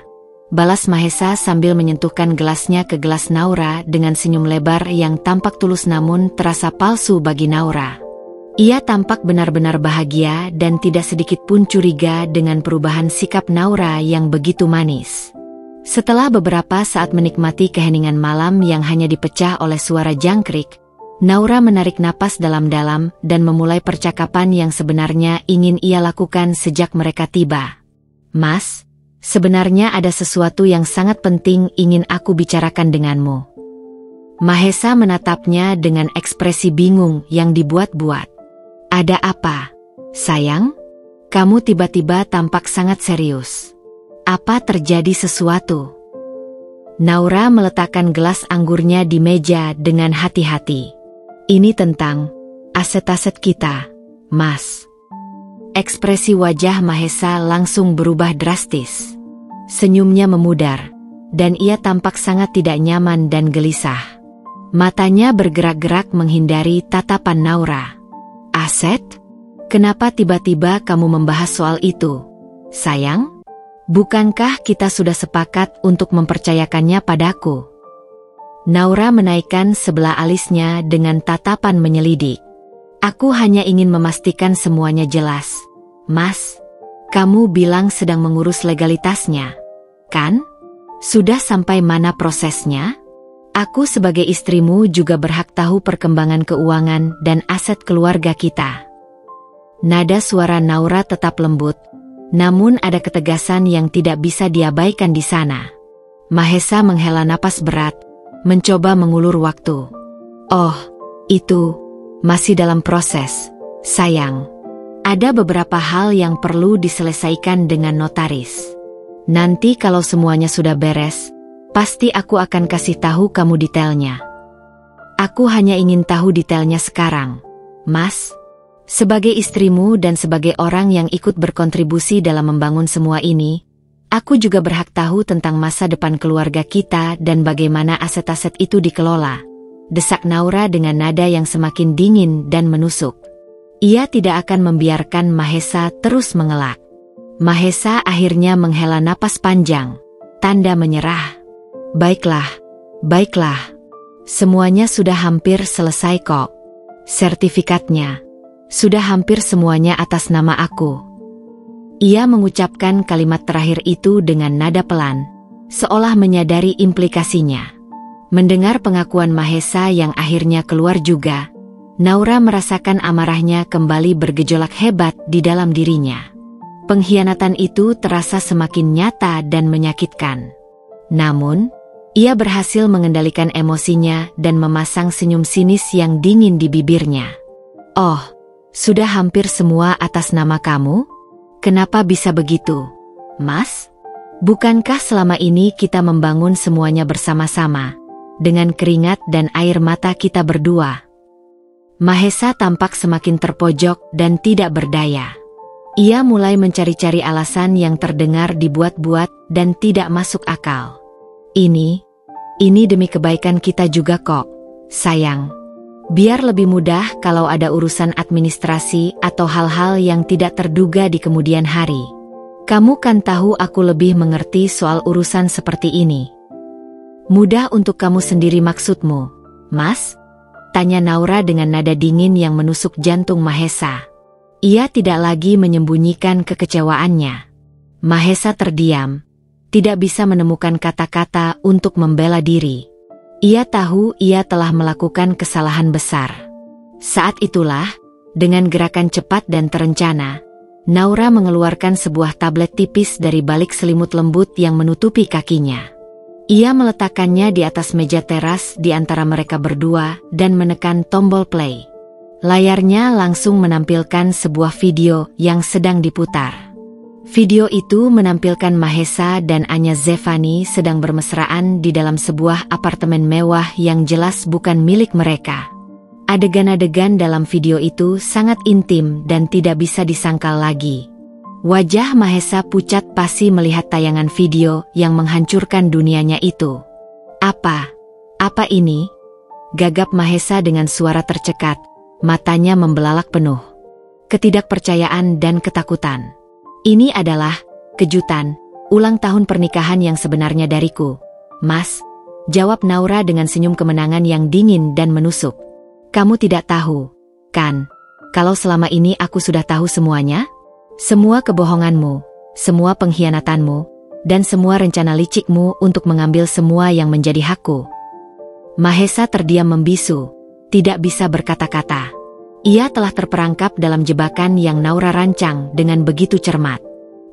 balas Mahesa sambil menyentuhkan gelasnya ke gelas Naura dengan senyum lebar yang tampak tulus namun terasa palsu bagi Naura. Ia tampak benar-benar bahagia dan tidak sedikit pun curiga dengan perubahan sikap Naura yang begitu manis. Setelah beberapa saat menikmati keheningan malam yang hanya dipecah oleh suara jangkrik, Naura menarik napas dalam-dalam dan memulai percakapan yang sebenarnya ingin ia lakukan sejak mereka tiba. "Mas, sebenarnya ada sesuatu yang sangat penting ingin aku bicarakan denganmu." Mahesa menatapnya dengan ekspresi bingung yang dibuat-buat. "Ada apa, sayang? Kamu tiba-tiba tampak sangat serius. Apa terjadi sesuatu?" Naura meletakkan gelas anggurnya di meja dengan hati-hati. "Ini tentang aset-aset kita, Mas." Ekspresi wajah Mahesa langsung berubah drastis. Senyumnya memudar, dan ia tampak sangat tidak nyaman dan gelisah. Matanya bergerak-gerak menghindari tatapan Naura. "Aset? Kenapa tiba-tiba kamu membahas soal itu, sayang? Bukankah kita sudah sepakat untuk mempercayakannya padaku?" Naura menaikkan sebelah alisnya dengan tatapan menyelidik. "Aku hanya ingin memastikan semuanya jelas, Mas. Kamu bilang sedang mengurus legalitasnya, kan? Sudah sampai mana prosesnya? Aku sebagai istrimu juga berhak tahu perkembangan keuangan dan aset keluarga kita." Nada suara Naura tetap lembut, namun ada ketegasan yang tidak bisa diabaikan di sana. Mahesa menghela napas berat, mencoba mengulur waktu. "Oh, itu masih dalam proses, sayang. Ada beberapa hal yang perlu diselesaikan dengan notaris. Nanti kalau semuanya sudah beres, pasti aku akan kasih tahu kamu detailnya. Aku hanya ingin tahu detailnya sekarang, Mas. Sebagai istrimu dan sebagai orang yang ikut berkontribusi dalam membangun semua ini, aku juga berhak tahu tentang masa depan keluarga kita dan bagaimana aset-aset itu dikelola. Desak Naura dengan nada yang semakin dingin dan menusuk. Ia tidak akan membiarkan Mahesa terus mengelak. Mahesa akhirnya menghela napas panjang, tanda menyerah. Baiklah, baiklah. Semuanya sudah hampir selesai kok. Sertifikatnya. Sudah hampir semuanya atas nama aku. Ia mengucapkan kalimat terakhir itu dengan nada pelan, seolah menyadari implikasinya. Mendengar pengakuan Mahesa yang akhirnya keluar juga, Naura merasakan amarahnya kembali bergejolak hebat di dalam dirinya. Pengkhianatan itu terasa semakin nyata dan menyakitkan. Namun, ia berhasil mengendalikan emosinya dan memasang senyum sinis yang dingin di bibirnya. Oh, sudah hampir semua atas nama kamu? Kenapa bisa begitu, Mas? Bukankah selama ini kita membangun semuanya bersama-sama, dengan keringat dan air mata kita berdua? Mahesa tampak semakin terpojok dan tidak berdaya. Ia mulai mencari-cari alasan yang terdengar dibuat-buat dan tidak masuk akal. Ini demi kebaikan kita juga kok, sayang. Biar lebih mudah kalau ada urusan administrasi atau hal-hal yang tidak terduga di kemudian hari. Kamu kan tahu aku lebih mengerti soal urusan seperti ini. Mudah untuk kamu sendiri maksudmu, Mas? Tanya Naura dengan nada dingin yang menusuk jantung Mahesa. Ia tidak lagi menyembunyikan kekecewaannya. Mahesa terdiam, tidak bisa menemukan kata-kata untuk membela diri. Ia tahu ia telah melakukan kesalahan besar. Saat itulah, dengan gerakan cepat dan terencana, Naura mengeluarkan sebuah tablet tipis dari balik selimut lembut yang menutupi kakinya. Ia meletakkannya di atas meja teras di antara mereka berdua dan menekan tombol play. Layarnya langsung menampilkan sebuah video yang sedang diputar. Video itu menampilkan Mahesa dan Anya Zevani sedang bermesraan di dalam sebuah apartemen mewah yang jelas bukan milik mereka. Adegan-adegan dalam video itu sangat intim dan tidak bisa disangkal lagi. Wajah Mahesa pucat pasi melihat tayangan video yang menghancurkan dunianya itu. Apa ini? Gagap Mahesa dengan suara tercekat, matanya membelalak penuh ketidakpercayaan dan ketakutan. Ini adalah kejutan, ulang tahun pernikahan yang sebenarnya dariku, Mas, jawab Naura dengan senyum kemenangan yang dingin dan menusuk. Kamu tidak tahu, kan, kalau selama ini aku sudah tahu semuanya? Semua kebohonganmu, semua pengkhianatanmu, dan semua rencana licikmu untuk mengambil semua yang menjadi hakku. Mahesa terdiam membisu, tidak bisa berkata-kata. Ia telah terperangkap dalam jebakan yang Naura rancang dengan begitu cermat.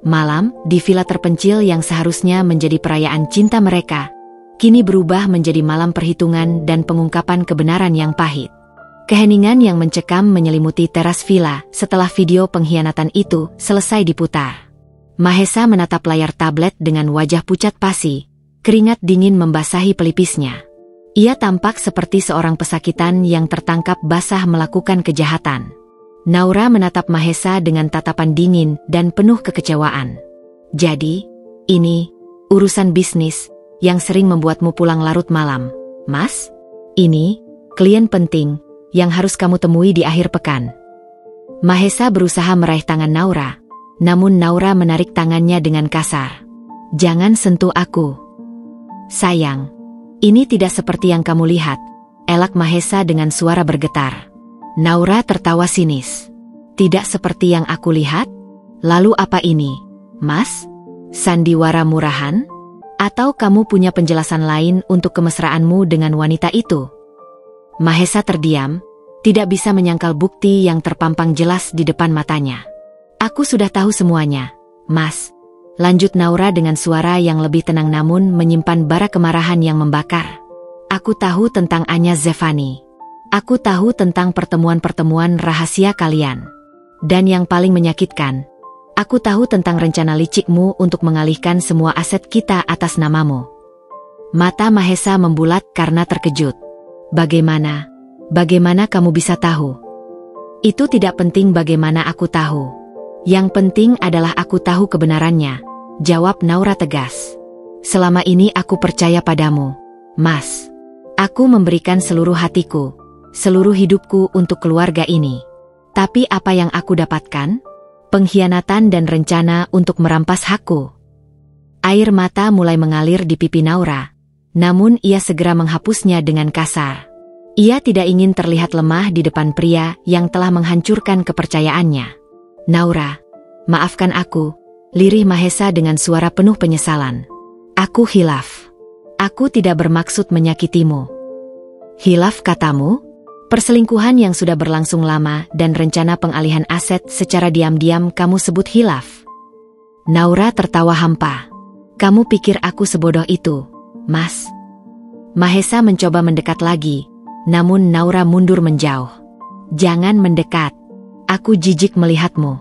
Malam, di villa terpencil yang seharusnya menjadi perayaan cinta mereka, kini berubah menjadi malam perhitungan dan pengungkapan kebenaran yang pahit. Keheningan yang mencekam menyelimuti teras villa setelah video pengkhianatan itu selesai diputar. Mahesa menatap layar tablet dengan wajah pucat pasi, keringat dingin membasahi pelipisnya. Ia tampak seperti seorang pesakitan yang tertangkap basah melakukan kejahatan. Naura menatap Mahesa dengan tatapan dingin dan penuh kekecewaan. Jadi, ini urusan bisnis yang sering membuatmu pulang larut malam, Mas? Ini klien penting yang harus kamu temui di akhir pekan. Mahesa berusaha meraih tangan Naura, namun Naura menarik tangannya dengan kasar. Jangan sentuh aku. Sayang. Ini tidak seperti yang kamu lihat, elak Mahesa dengan suara bergetar. Naura tertawa sinis. Tidak seperti yang aku lihat? Lalu apa ini, Mas? Sandiwara murahan? Atau kamu punya penjelasan lain untuk kemesraanmu dengan wanita itu? Mahesa terdiam, tidak bisa menyangkal bukti yang terpampang jelas di depan matanya. Aku sudah tahu semuanya, Mas. Lanjut Naura dengan suara yang lebih tenang namun menyimpan bara kemarahan yang membakar. Aku tahu tentang Anya Zevani. Aku tahu tentang pertemuan-pertemuan rahasia kalian. Dan yang paling menyakitkan, aku tahu tentang rencana licikmu untuk mengalihkan semua aset kita atas namamu. Mata Mahesa membulat karena terkejut. Bagaimana kamu bisa tahu? Itu tidak penting bagaimana aku tahu. Yang penting adalah aku tahu kebenarannya, jawab Naura tegas. Selama ini aku percaya padamu, Mas. Aku memberikan seluruh hatiku, seluruh hidupku untuk keluarga ini. Tapi apa yang aku dapatkan? Pengkhianatan dan rencana untuk merampas hakku. Air mata mulai mengalir di pipi Naura, namun ia segera menghapusnya dengan kasar. Ia tidak ingin terlihat lemah di depan pria yang telah menghancurkan kepercayaannya. Naura, maafkan aku, lirih Mahesa dengan suara penuh penyesalan. Aku hilaf. Aku tidak bermaksud menyakitimu. Hilaf katamu? Perselingkuhan yang sudah berlangsung lama dan rencana pengalihan aset secara diam-diam kamu sebut hilaf. Naura tertawa hampa. Kamu pikir aku sebodoh itu, Mas? Mahesa mencoba mendekat lagi, namun Naura mundur menjauh. Jangan mendekat. Aku jijik melihatmu.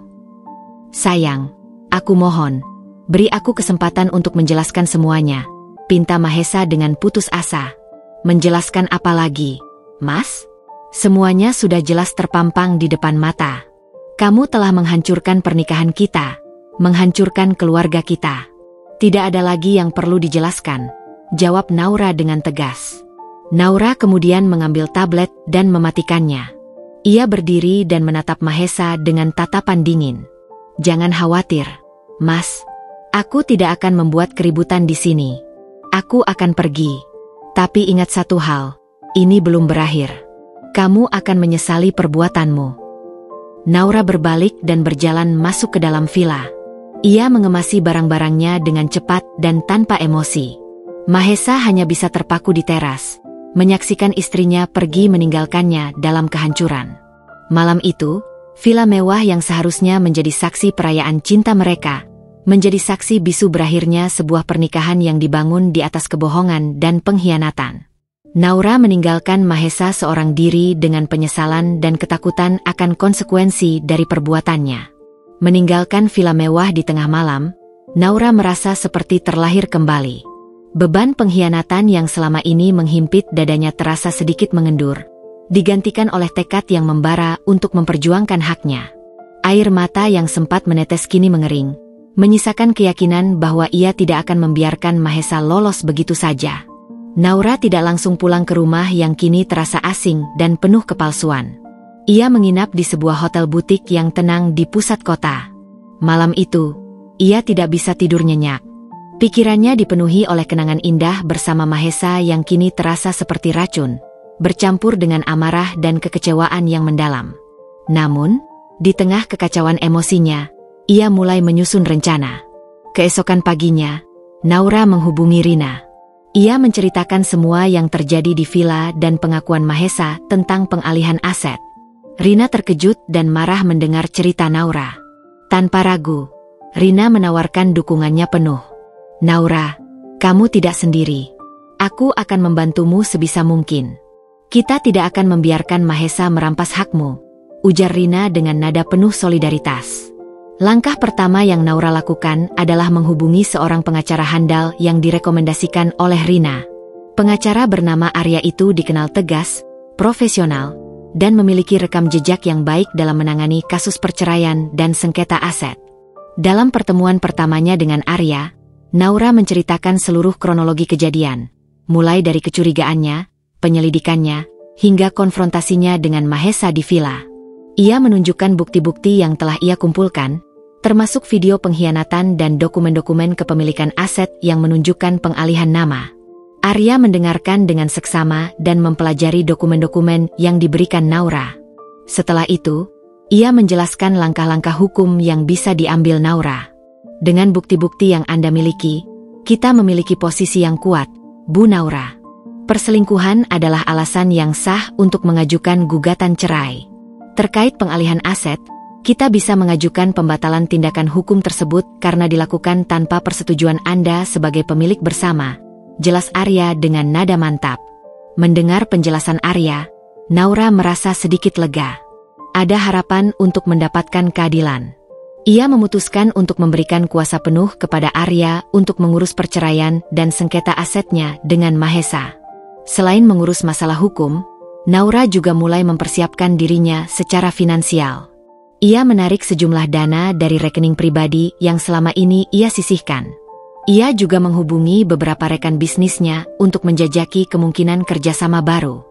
Sayang, aku mohon, beri aku kesempatan untuk menjelaskan semuanya, pinta Mahesa dengan putus asa. Menjelaskan apa lagi, Mas? Semuanya sudah jelas terpampang di depan mata. Kamu telah menghancurkan pernikahan kita, menghancurkan keluarga kita. Tidak ada lagi yang perlu dijelaskan, jawab Naura dengan tegas. Naura kemudian mengambil tablet dan mematikannya. Ia berdiri dan menatap Mahesa dengan tatapan dingin. Jangan khawatir, Mas. Aku tidak akan membuat keributan di sini. Aku akan pergi. Tapi ingat satu hal, ini belum berakhir. Kamu akan menyesali perbuatanmu. Naura berbalik dan berjalan masuk ke dalam villa. Ia mengemasi barang-barangnya dengan cepat dan tanpa emosi. Mahesa hanya bisa terpaku di teras, menyaksikan istrinya pergi meninggalkannya dalam kehancuran. Malam itu, villa mewah yang seharusnya menjadi saksi perayaan cinta mereka, menjadi saksi bisu berakhirnya sebuah pernikahan yang dibangun di atas kebohongan dan pengkhianatan. Naura meninggalkan Mahesa seorang diri dengan penyesalan dan ketakutan akan konsekuensi dari perbuatannya. Meninggalkan villa mewah di tengah malam, Naura merasa seperti terlahir kembali. Beban pengkhianatan yang selama ini menghimpit dadanya terasa sedikit mengendur, digantikan oleh tekad yang membara untuk memperjuangkan haknya. Air mata yang sempat menetes kini mengering, menyisakan keyakinan bahwa ia tidak akan membiarkan Mahesa lolos begitu saja. Naura tidak langsung pulang ke rumah yang kini terasa asing dan penuh kepalsuan. Ia menginap di sebuah hotel butik yang tenang di pusat kota. Malam itu, ia tidak bisa tidur nyenyak. Pikirannya dipenuhi oleh kenangan indah bersama Mahesa yang kini terasa seperti racun, bercampur dengan amarah dan kekecewaan yang mendalam. Namun, di tengah kekacauan emosinya, ia mulai menyusun rencana. Keesokan paginya, Naura menghubungi Rina. Ia menceritakan semua yang terjadi di villa dan pengakuan Mahesa tentang pengalihan aset. Rina terkejut dan marah mendengar cerita Naura. Tanpa ragu, Rina menawarkan dukungannya penuh. Naura, kamu tidak sendiri. Aku akan membantumu sebisa mungkin. Kita tidak akan membiarkan Mahesa merampas hakmu, ujar Rina dengan nada penuh solidaritas. Langkah pertama yang Naura lakukan adalah menghubungi seorang pengacara handal yang direkomendasikan oleh Rina. Pengacara bernama Arya itu dikenal tegas, profesional, dan memiliki rekam jejak yang baik dalam menangani kasus perceraian dan sengketa aset. Dalam pertemuan pertamanya dengan Arya, Naura menceritakan seluruh kronologi kejadian, mulai dari kecurigaannya, penyelidikannya, hingga konfrontasinya dengan Mahesa di villa. Ia menunjukkan bukti-bukti yang telah ia kumpulkan, termasuk video pengkhianatan dan dokumen-dokumen kepemilikan aset yang menunjukkan pengalihan nama. Arya mendengarkan dengan seksama dan mempelajari dokumen-dokumen yang diberikan Naura. Setelah itu, ia menjelaskan langkah-langkah hukum yang bisa diambil Naura. Dengan bukti-bukti yang Anda miliki, kita memiliki posisi yang kuat, Bu Naura. Perselingkuhan adalah alasan yang sah untuk mengajukan gugatan cerai. Terkait pengalihan aset, kita bisa mengajukan pembatalan tindakan hukum tersebut karena dilakukan tanpa persetujuan Anda sebagai pemilik bersama, jelas Arya dengan nada mantap. Mendengar penjelasan Arya, Naura merasa sedikit lega. ada harapan untuk mendapatkan keadilan. Ia memutuskan untuk memberikan kuasa penuh kepada Arya untuk mengurus perceraian dan sengketa asetnya dengan Mahesa. Selain mengurus masalah hukum, Naura juga mulai mempersiapkan dirinya secara finansial. Ia menarik sejumlah dana dari rekening pribadi yang selama ini ia sisihkan. Ia juga menghubungi beberapa rekan bisnisnya untuk menjajaki kemungkinan kerjasama baru.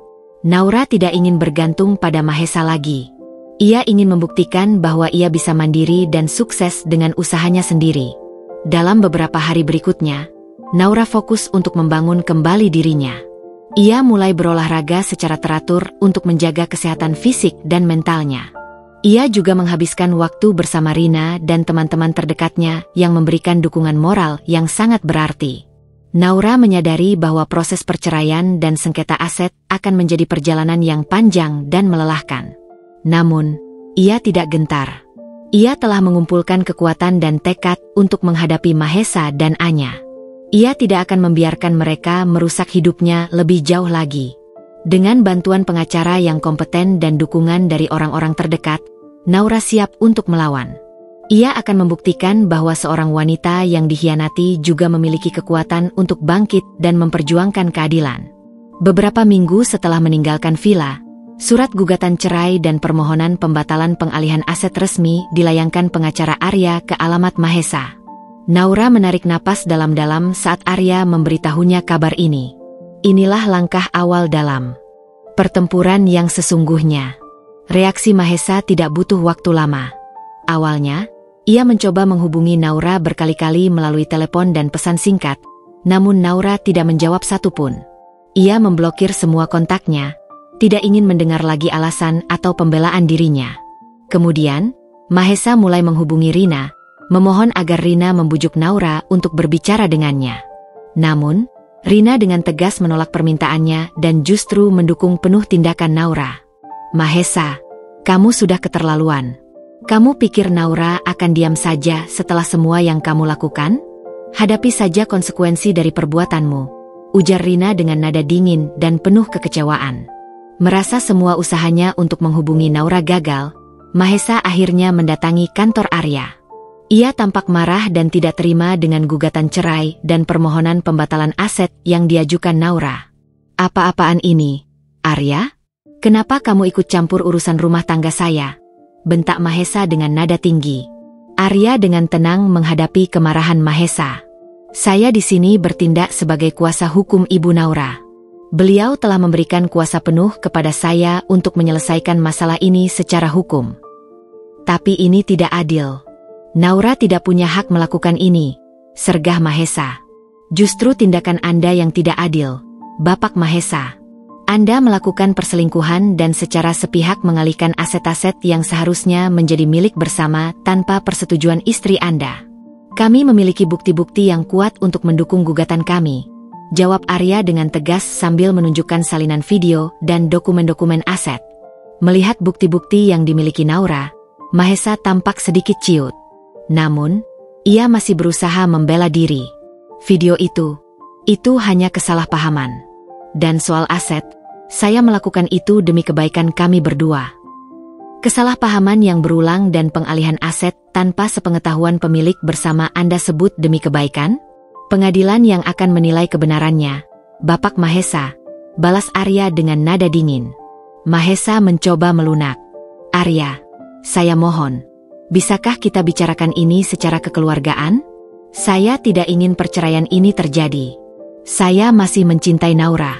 Naura tidak ingin bergantung pada Mahesa lagi. Ia ingin membuktikan bahwa ia bisa mandiri dan sukses dengan usahanya sendiri. Dalam beberapa hari berikutnya, Naura fokus untuk membangun kembali dirinya. Ia mulai berolahraga secara teratur untuk menjaga kesehatan fisik dan mentalnya. Ia juga menghabiskan waktu bersama Rina dan teman-teman terdekatnya yang memberikan dukungan moral yang sangat berarti. Naura menyadari bahwa proses perceraian dan sengketa aset akan menjadi perjalanan yang panjang dan melelahkan. Namun, ia tidak gentar. Ia telah mengumpulkan kekuatan dan tekad untuk menghadapi Mahesa dan Anya. Ia tidak akan membiarkan mereka merusak hidupnya lebih jauh lagi. Dengan bantuan pengacara yang kompeten dan dukungan dari orang-orang terdekat, Naura siap untuk melawan. Ia akan membuktikan bahwa seorang wanita yang dikhianati juga memiliki kekuatan untuk bangkit dan memperjuangkan keadilan. Beberapa minggu setelah meninggalkan villa, surat gugatan cerai dan permohonan pembatalan pengalihan aset resmi dilayangkan pengacara Arya ke alamat Mahesa. Naura menarik napas dalam-dalam saat Arya memberitahunya kabar ini. Inilah langkah awal dalam pertempuran yang sesungguhnya. Reaksi Mahesa tidak butuh waktu lama. Awalnya, ia mencoba menghubungi Naura berkali-kali melalui telepon dan pesan singkat, namun Naura tidak menjawab satupun. Ia memblokir semua kontaknya, tidak ingin mendengar lagi alasan atau pembelaan dirinya. Kemudian, Mahesa mulai menghubungi Rina, memohon agar Rina membujuk Naura untuk berbicara dengannya. Namun, Rina dengan tegas menolak permintaannya dan justru mendukung penuh tindakan Naura. Mahesa, kamu sudah keterlaluan. Kamu pikir Naura akan diam saja setelah semua yang kamu lakukan? Hadapi saja konsekuensi dari perbuatanmu, ujar Rina dengan nada dingin dan penuh kekecewaan. Merasa semua usahanya untuk menghubungi Naura gagal, Mahesa akhirnya mendatangi kantor Arya. Ia tampak marah dan tidak terima dengan gugatan cerai dan permohonan pembatalan aset yang diajukan Naura. Apa-apaan ini, Arya? Kenapa kamu ikut campur urusan rumah tangga saya? Bentak Mahesa dengan nada tinggi. Arya dengan tenang menghadapi kemarahan Mahesa. Saya di sini bertindak sebagai kuasa hukum Ibu Naura. Beliau telah memberikan kuasa penuh kepada saya untuk menyelesaikan masalah ini secara hukum. Tapi ini tidak adil. Naura tidak punya hak melakukan ini, sergah Mahesa. Justru tindakan Anda yang tidak adil, Bapak Mahesa. Anda melakukan perselingkuhan dan secara sepihak mengalihkan aset-aset yang seharusnya menjadi milik bersama tanpa persetujuan istri Anda. Kami memiliki bukti-bukti yang kuat untuk mendukung gugatan kami, jawab Arya dengan tegas sambil menunjukkan salinan video dan dokumen-dokumen aset. Melihat bukti-bukti yang dimiliki Naura, Mahesa tampak sedikit ciut. Namun, ia masih berusaha membela diri. Video itu hanya kesalahpahaman. Dan soal aset, saya melakukan itu demi kebaikan kami berdua. Kesalahpahaman yang berulang dan pengalihan aset tanpa sepengetahuan pemilik bersama Anda sebut demi kebaikan? Pengadilan yang akan menilai kebenarannya, Bapak Mahesa, balas Arya dengan nada dingin. Mahesa mencoba melunak. Arya, saya mohon. Bisakah kita bicarakan ini secara kekeluargaan? Saya tidak ingin perceraian ini terjadi. Saya masih mencintai Naura.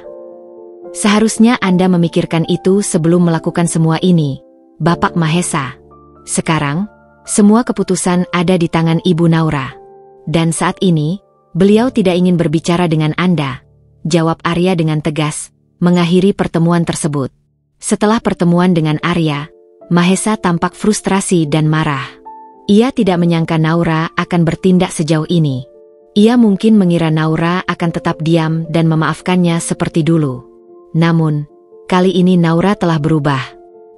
Seharusnya Anda memikirkan itu sebelum melakukan semua ini, Bapak Mahesa. Sekarang, semua keputusan ada di tangan Ibu Naura. Dan saat ini, beliau tidak ingin berbicara dengan Anda, jawab Arya dengan tegas, mengakhiri pertemuan tersebut. Setelah pertemuan dengan Arya, Mahesa tampak frustrasi dan marah. Ia tidak menyangka Naura akan bertindak sejauh ini. Ia mungkin mengira Naura akan tetap diam dan memaafkannya seperti dulu. Namun, kali ini Naura telah berubah.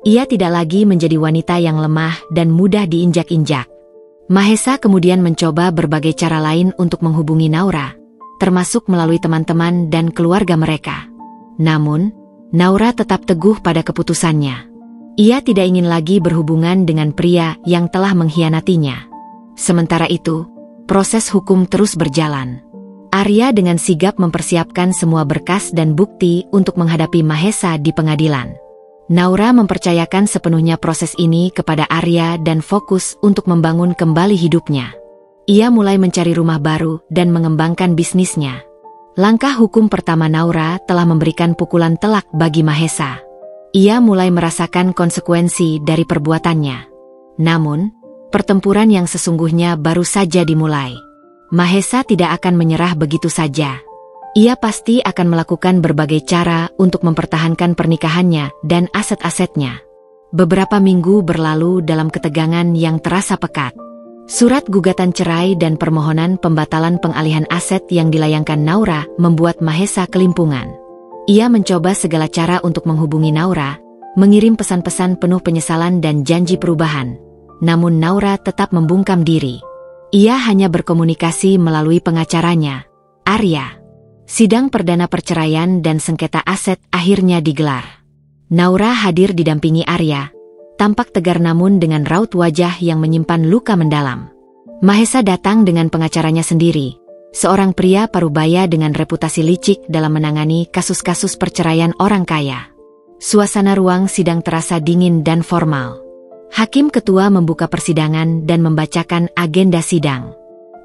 Ia tidak lagi menjadi wanita yang lemah dan mudah diinjak-injak. Mahesa kemudian mencoba berbagai cara lain untuk menghubungi Naura, termasuk melalui teman-teman dan keluarga mereka. Namun, Naura tetap teguh pada keputusannya. Ia tidak ingin lagi berhubungan dengan pria yang telah mengkhianatinya. Sementara itu, proses hukum terus berjalan. Arya dengan sigap mempersiapkan semua berkas dan bukti untuk menghadapi Mahesa di pengadilan. Naura mempercayakan sepenuhnya proses ini kepada Arya dan fokus untuk membangun kembali hidupnya. Ia mulai mencari rumah baru dan mengembangkan bisnisnya. Langkah hukum pertama Naura telah memberikan pukulan telak bagi Mahesa. Ia mulai merasakan konsekuensi dari perbuatannya. Namun, pertempuran yang sesungguhnya baru saja dimulai. Mahesa tidak akan menyerah begitu saja. Ia pasti akan melakukan berbagai cara untuk mempertahankan pernikahannya dan aset-asetnya. Beberapa minggu berlalu dalam ketegangan yang terasa pekat. Surat gugatan cerai dan permohonan pembatalan pengalihan aset yang dilayangkan Naura membuat Mahesa kelimpungan. Ia mencoba segala cara untuk menghubungi Naura, mengirim pesan-pesan penuh penyesalan dan janji perubahan. Namun Naura tetap membungkam diri. Ia hanya berkomunikasi melalui pengacaranya, Arya. Sidang perdana perceraian dan sengketa aset akhirnya digelar. Naura hadir didampingi Arya, tampak tegar namun dengan raut wajah yang menyimpan luka mendalam. Mahesa datang dengan pengacaranya sendiri, seorang pria parubaya dengan reputasi licik dalam menangani kasus-kasus perceraian orang kaya. Suasana ruang sidang terasa dingin dan formal. Hakim ketua membuka persidangan dan membacakan agenda sidang.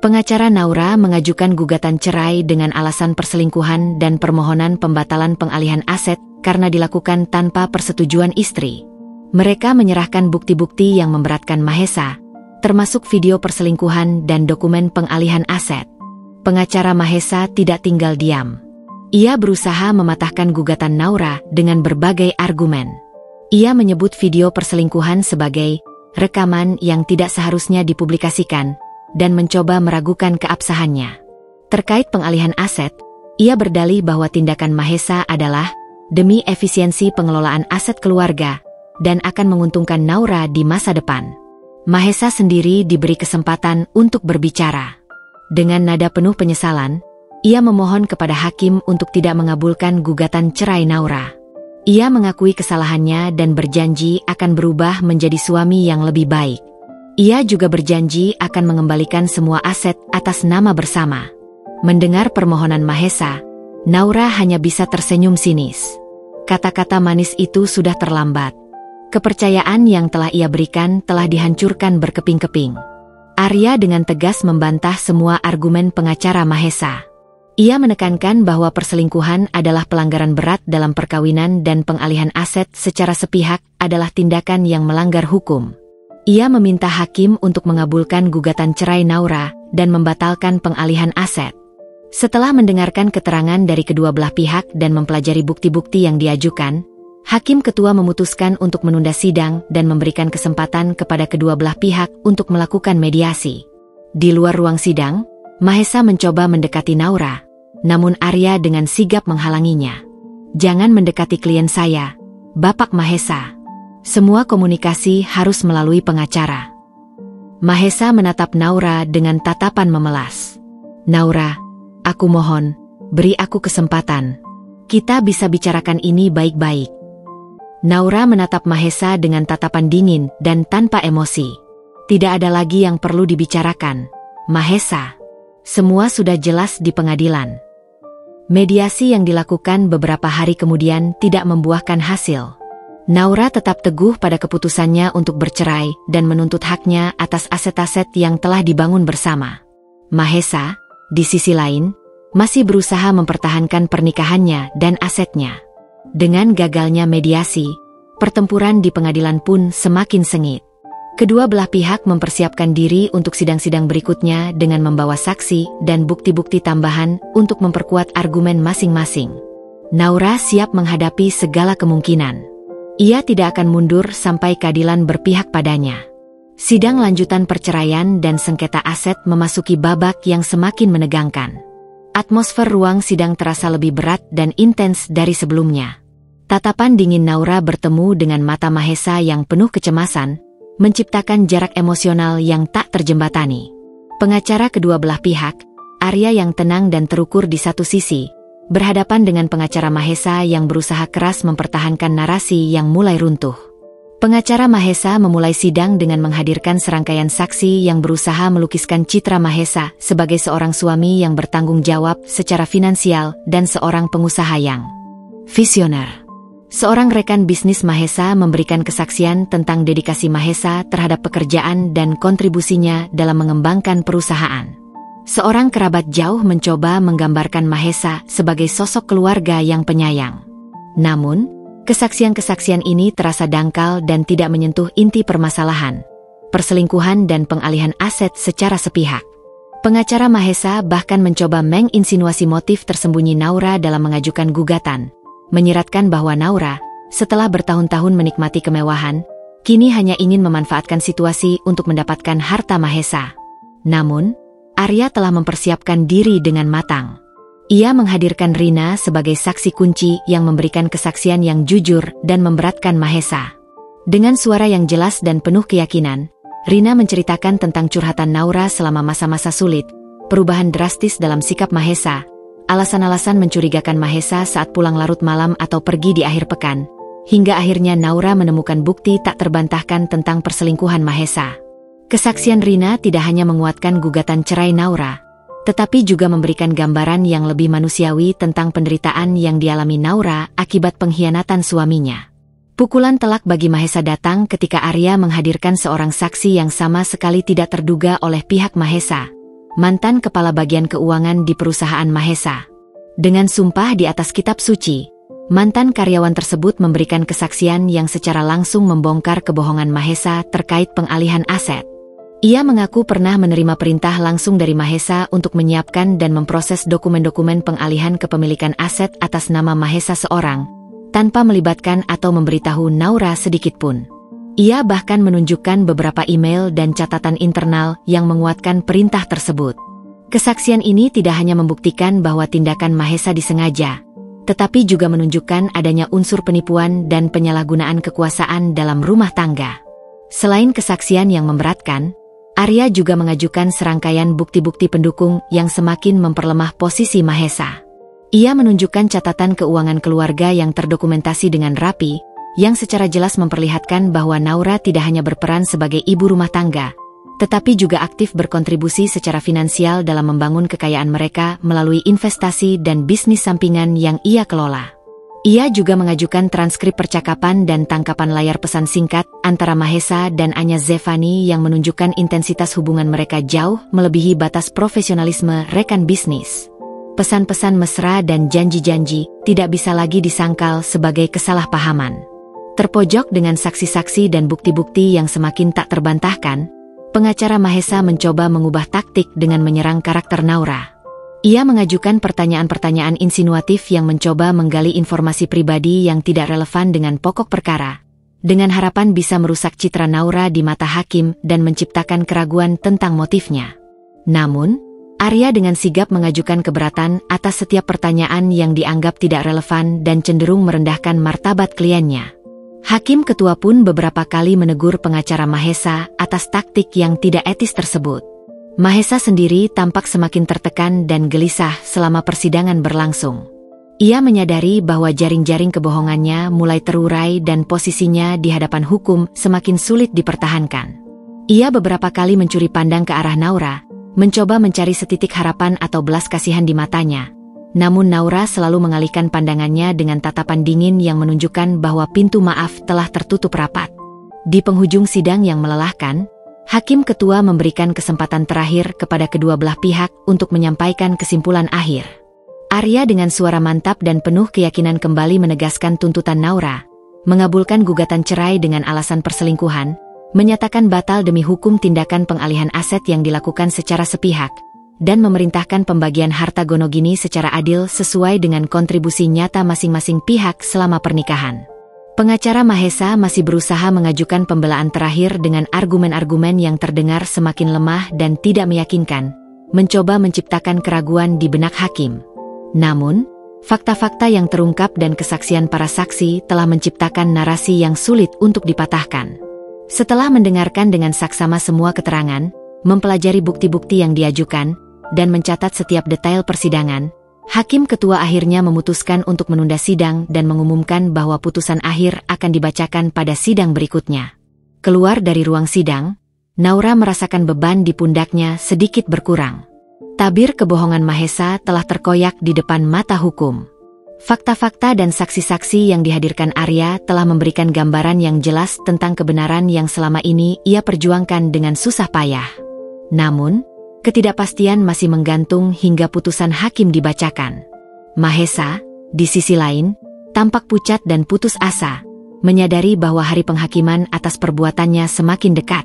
Pengacara Naura mengajukan gugatan cerai dengan alasan perselingkuhan dan permohonan pembatalan pengalihan aset karena dilakukan tanpa persetujuan istri. Mereka menyerahkan bukti-bukti yang memberatkan Mahesa, termasuk video perselingkuhan dan dokumen pengalihan aset. Pengacara Mahesa tidak tinggal diam. Ia berusaha mematahkan gugatan Naura dengan berbagai argumen. Ia menyebut video perselingkuhan sebagai rekaman yang tidak seharusnya dipublikasikan dan mencoba meragukan keabsahannya. Terkait pengalihan aset, ia berdalih bahwa tindakan Mahesa adalah demi efisiensi pengelolaan aset keluarga dan akan menguntungkan Naura di masa depan. Mahesa sendiri diberi kesempatan untuk berbicara. Dengan nada penuh penyesalan, ia memohon kepada hakim untuk tidak mengabulkan gugatan cerai Naura. Ia mengakui kesalahannya dan berjanji akan berubah menjadi suami yang lebih baik. Ia juga berjanji akan mengembalikan semua aset atas nama bersama. Mendengar permohonan Mahesa, Naura hanya bisa tersenyum sinis. Kata-kata manis itu sudah terlambat. Kepercayaan yang telah ia berikan telah dihancurkan berkeping-keping. Arya dengan tegas membantah semua argumen pengacara Mahesa. Ia menekankan bahwa perselingkuhan adalah pelanggaran berat dalam perkawinan dan pengalihan aset secara sepihak adalah tindakan yang melanggar hukum. Ia meminta hakim untuk mengabulkan gugatan cerai Naura dan membatalkan pengalihan aset. Setelah mendengarkan keterangan dari kedua belah pihak dan mempelajari bukti-bukti yang diajukan, hakim ketua memutuskan untuk menunda sidang dan memberikan kesempatan kepada kedua belah pihak untuk melakukan mediasi. Di luar ruang sidang, Mahesa mencoba mendekati Naura, namun Arya dengan sigap menghalanginya. "Jangan mendekati klien saya, Bapak Mahesa. Semua komunikasi harus melalui pengacara." Mahesa menatap Naura dengan tatapan memelas. "Naura, aku mohon, beri aku kesempatan. Kita bisa bicarakan ini baik-baik." Naura menatap Mahesa dengan tatapan dingin dan tanpa emosi. "Tidak ada lagi yang perlu dibicarakan, Mahesa. Semua sudah jelas di pengadilan." Mediasi yang dilakukan beberapa hari kemudian tidak membuahkan hasil. Naura tetap teguh pada keputusannya untuk bercerai dan menuntut haknya atas aset-aset yang telah dibangun bersama. Mahesa, di sisi lain, masih berusaha mempertahankan pernikahannya dan asetnya. Dengan gagalnya mediasi, pertempuran di pengadilan pun semakin sengit. Kedua belah pihak mempersiapkan diri untuk sidang-sidang berikutnya dengan membawa saksi dan bukti-bukti tambahan untuk memperkuat argumen masing-masing. Naura siap menghadapi segala kemungkinan. Ia tidak akan mundur sampai keadilan berpihak padanya. Sidang lanjutan perceraian dan sengketa aset memasuki babak yang semakin menegangkan. Atmosfer ruang sidang terasa lebih berat dan intens dari sebelumnya. Tatapan dingin Naura bertemu dengan mata Mahesa yang penuh kecemasan, menciptakan jarak emosional yang tak terjembatani. Pengacara kedua belah pihak, Arya yang tenang dan terukur di satu sisi, berhadapan dengan pengacara Mahesa yang berusaha keras mempertahankan narasi yang mulai runtuh. Pengacara Mahesa memulai sidang dengan menghadirkan serangkaian saksi yang berusaha melukiskan citra Mahesa sebagai seorang suami yang bertanggung jawab secara finansial dan seorang pengusaha yang visioner. Seorang rekan bisnis Mahesa memberikan kesaksian tentang dedikasi Mahesa terhadap pekerjaan dan kontribusinya dalam mengembangkan perusahaan. Seorang kerabat jauh mencoba menggambarkan Mahesa sebagai sosok keluarga yang penyayang. Namun, kesaksian-kesaksian ini terasa dangkal dan tidak menyentuh inti permasalahan, perselingkuhan dan pengalihan aset secara sepihak. Pengacara Mahesa bahkan mencoba menginsinuasi motif tersembunyi Naura dalam mengajukan gugatan, menyiratkan bahwa Naura, setelah bertahun-tahun menikmati kemewahan, kini hanya ingin memanfaatkan situasi untuk mendapatkan harta Mahesa. Namun, Arya telah mempersiapkan diri dengan matang. Ia menghadirkan Rina sebagai saksi kunci yang memberikan kesaksian yang jujur dan memberatkan Mahesa. Dengan suara yang jelas dan penuh keyakinan, Rina menceritakan tentang curhatan Naura selama masa-masa sulit, perubahan drastis dalam sikap Mahesa, alasan-alasan mencurigakan Mahesa saat pulang larut malam atau pergi di akhir pekan, hingga akhirnya Naura menemukan bukti tak terbantahkan tentang perselingkuhan Mahesa. Kesaksian Rina tidak hanya menguatkan gugatan cerai Naura, tetapi juga memberikan gambaran yang lebih manusiawi tentang penderitaan yang dialami Naura akibat pengkhianatan suaminya. Pukulan telak bagi Mahesa datang ketika Arya menghadirkan seorang saksi yang sama sekali tidak terduga oleh pihak Mahesa, mantan kepala bagian keuangan di perusahaan Mahesa. Dengan sumpah di atas kitab suci, mantan karyawan tersebut memberikan kesaksian yang secara langsung membongkar kebohongan Mahesa terkait pengalihan aset. Ia mengaku pernah menerima perintah langsung dari Mahesa untuk menyiapkan dan memproses dokumen-dokumen pengalihan kepemilikan aset atas nama Mahesa seorang, tanpa melibatkan atau memberitahu Naura sedikitpun. Ia bahkan menunjukkan beberapa email dan catatan internal yang menguatkan perintah tersebut. Kesaksian ini tidak hanya membuktikan bahwa tindakan Mahesa disengaja, tetapi juga menunjukkan adanya unsur penipuan dan penyalahgunaan kekuasaan dalam rumah tangga. Selain kesaksian yang memberatkan, Arya juga mengajukan serangkaian bukti-bukti pendukung yang semakin memperlemah posisi Mahesa. Ia menunjukkan catatan keuangan keluarga yang terdokumentasi dengan rapi, yang secara jelas memperlihatkan bahwa Naura tidak hanya berperan sebagai ibu rumah tangga, tetapi juga aktif berkontribusi secara finansial dalam membangun kekayaan mereka melalui investasi dan bisnis sampingan yang ia kelola. Ia juga mengajukan transkrip percakapan dan tangkapan layar pesan singkat antara Mahesa dan Anya Zevani yang menunjukkan intensitas hubungan mereka jauh melebihi batas profesionalisme rekan bisnis. Pesan-pesan mesra dan janji-janji tidak bisa lagi disangkal sebagai kesalahpahaman. Terpojok dengan saksi-saksi dan bukti-bukti yang semakin tak terbantahkan, pengacara Mahesa mencoba mengubah taktik dengan menyerang karakter Naura. Ia mengajukan pertanyaan-pertanyaan insinuatif yang mencoba menggali informasi pribadi yang tidak relevan dengan pokok perkara, dengan harapan bisa merusak citra Naura di mata hakim dan menciptakan keraguan tentang motifnya. Namun, Arya dengan sigap mengajukan keberatan atas setiap pertanyaan yang dianggap tidak relevan dan cenderung merendahkan martabat kliennya. Hakim ketua pun beberapa kali menegur pengacara Mahesa atas taktik yang tidak etis tersebut. Mahesa sendiri tampak semakin tertekan dan gelisah selama persidangan berlangsung. Ia menyadari bahwa jaring-jaring kebohongannya mulai terurai dan posisinya di hadapan hukum semakin sulit dipertahankan. Ia beberapa kali mencuri pandang ke arah Naura, mencoba mencari setitik harapan atau belas kasihan di matanya. Namun Naura selalu mengalihkan pandangannya dengan tatapan dingin yang menunjukkan bahwa pintu maaf telah tertutup rapat. Di penghujung sidang yang melelahkan, Hakim ketua memberikan kesempatan terakhir kepada kedua belah pihak untuk menyampaikan kesimpulan akhir. Arya dengan suara mantap dan penuh keyakinan kembali menegaskan tuntutan Naura, mengabulkan gugatan cerai dengan alasan perselingkuhan, menyatakan batal demi hukum tindakan pengalihan aset yang dilakukan secara sepihak, dan memerintahkan pembagian harta gonogini secara adil sesuai dengan kontribusi nyata masing-masing pihak selama pernikahan. Pengacara Mahesa masih berusaha mengajukan pembelaan terakhir dengan argumen-argumen yang terdengar semakin lemah dan tidak meyakinkan, mencoba menciptakan keraguan di benak hakim. Namun, fakta-fakta yang terungkap dan kesaksian para saksi telah menciptakan narasi yang sulit untuk dipatahkan. Setelah mendengarkan dengan saksama semua keterangan, mempelajari bukti-bukti yang diajukan, dan mencatat setiap detail persidangan, Hakim ketua akhirnya memutuskan untuk menunda sidang dan mengumumkan bahwa putusan akhir akan dibacakan pada sidang berikutnya. Keluar dari ruang sidang, Naura merasakan beban di pundaknya sedikit berkurang. Tabir kebohongan Mahesa telah terkoyak di depan mata hukum. Fakta-fakta dan saksi-saksi yang dihadirkan Arya telah memberikan gambaran yang jelas tentang kebenaran yang selama ini ia perjuangkan dengan susah payah. Namun, ketidakpastian masih menggantung hingga putusan hakim dibacakan. Mahesa, di sisi lain, tampak pucat dan putus asa, menyadari bahwa hari penghakiman atas perbuatannya semakin dekat.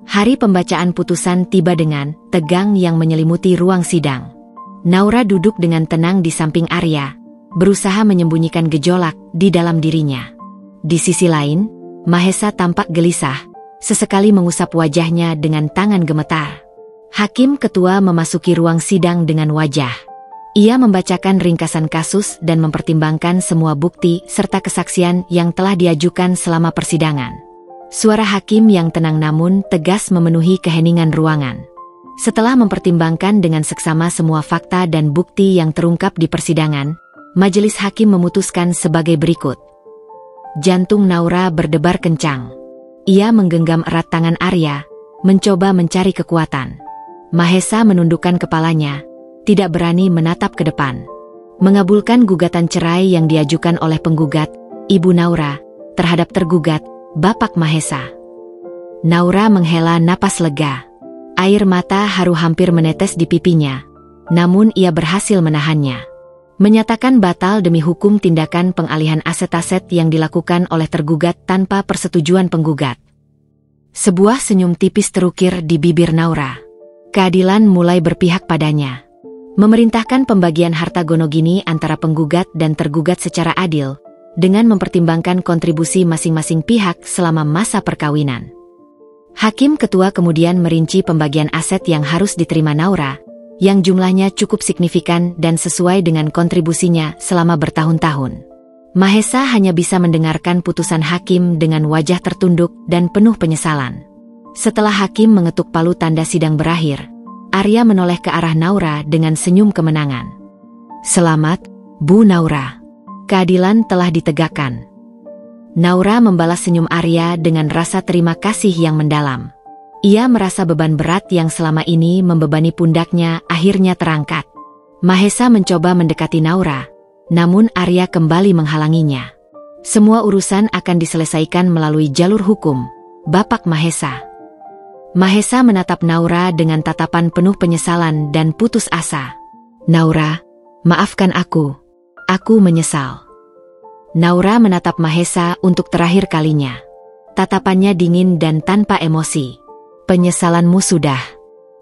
Hari pembacaan putusan tiba dengan tegang yang menyelimuti ruang sidang. Naura duduk dengan tenang di samping Arya, berusaha menyembunyikan gejolak di dalam dirinya. Di sisi lain, Mahesa tampak gelisah, sesekali mengusap wajahnya dengan tangan gemetar. Hakim ketua memasuki ruang sidang dengan wajah. Ia membacakan ringkasan kasus dan mempertimbangkan semua bukti serta kesaksian yang telah diajukan selama persidangan. Suara hakim yang tenang namun tegas memenuhi keheningan ruangan. Setelah mempertimbangkan dengan seksama semua fakta dan bukti yang terungkap di persidangan, majelis hakim memutuskan sebagai berikut. Jantung Naura berdebar kencang. Ia menggenggam erat tangan Arya, mencoba mencari kekuatan. Mahesa menundukkan kepalanya, tidak berani menatap ke depan. Mengabulkan gugatan cerai yang diajukan oleh penggugat, Ibu Naura, terhadap tergugat, Bapak Mahesa. Naura menghela napas lega. Air mata haru hampir menetes di pipinya, namun ia berhasil menahannya. Menyatakan batal demi hukum tindakan pengalihan aset-aset yang dilakukan oleh tergugat tanpa persetujuan penggugat. Sebuah senyum tipis terukir di bibir Naura. Keadilan mulai berpihak padanya. Memerintahkan pembagian harta gonogini antara penggugat dan tergugat secara adil, dengan mempertimbangkan kontribusi masing-masing pihak selama masa perkawinan. Hakim ketua kemudian merinci pembagian aset yang harus diterima Naura, yang jumlahnya cukup signifikan dan sesuai dengan kontribusinya selama bertahun-tahun. Mahesa hanya bisa mendengarkan putusan hakim dengan wajah tertunduk dan penuh penyesalan. Setelah hakim mengetuk palu tanda sidang berakhir, Arya menoleh ke arah Naura dengan senyum kemenangan. Selamat, Bu Naura. Keadilan telah ditegakkan. Naura membalas senyum Arya dengan rasa terima kasih yang mendalam. Ia merasa beban berat yang selama ini membebani pundaknya akhirnya terangkat. Mahesa mencoba mendekati Naura, namun Arya kembali menghalanginya. Semua urusan akan diselesaikan melalui jalur hukum, Bapak Mahesa. Mahesa menatap Naura dengan tatapan penuh penyesalan dan putus asa. Naura, maafkan aku. Aku menyesal. Naura menatap Mahesa untuk terakhir kalinya. Tatapannya dingin dan tanpa emosi. Penyesalanmu sudah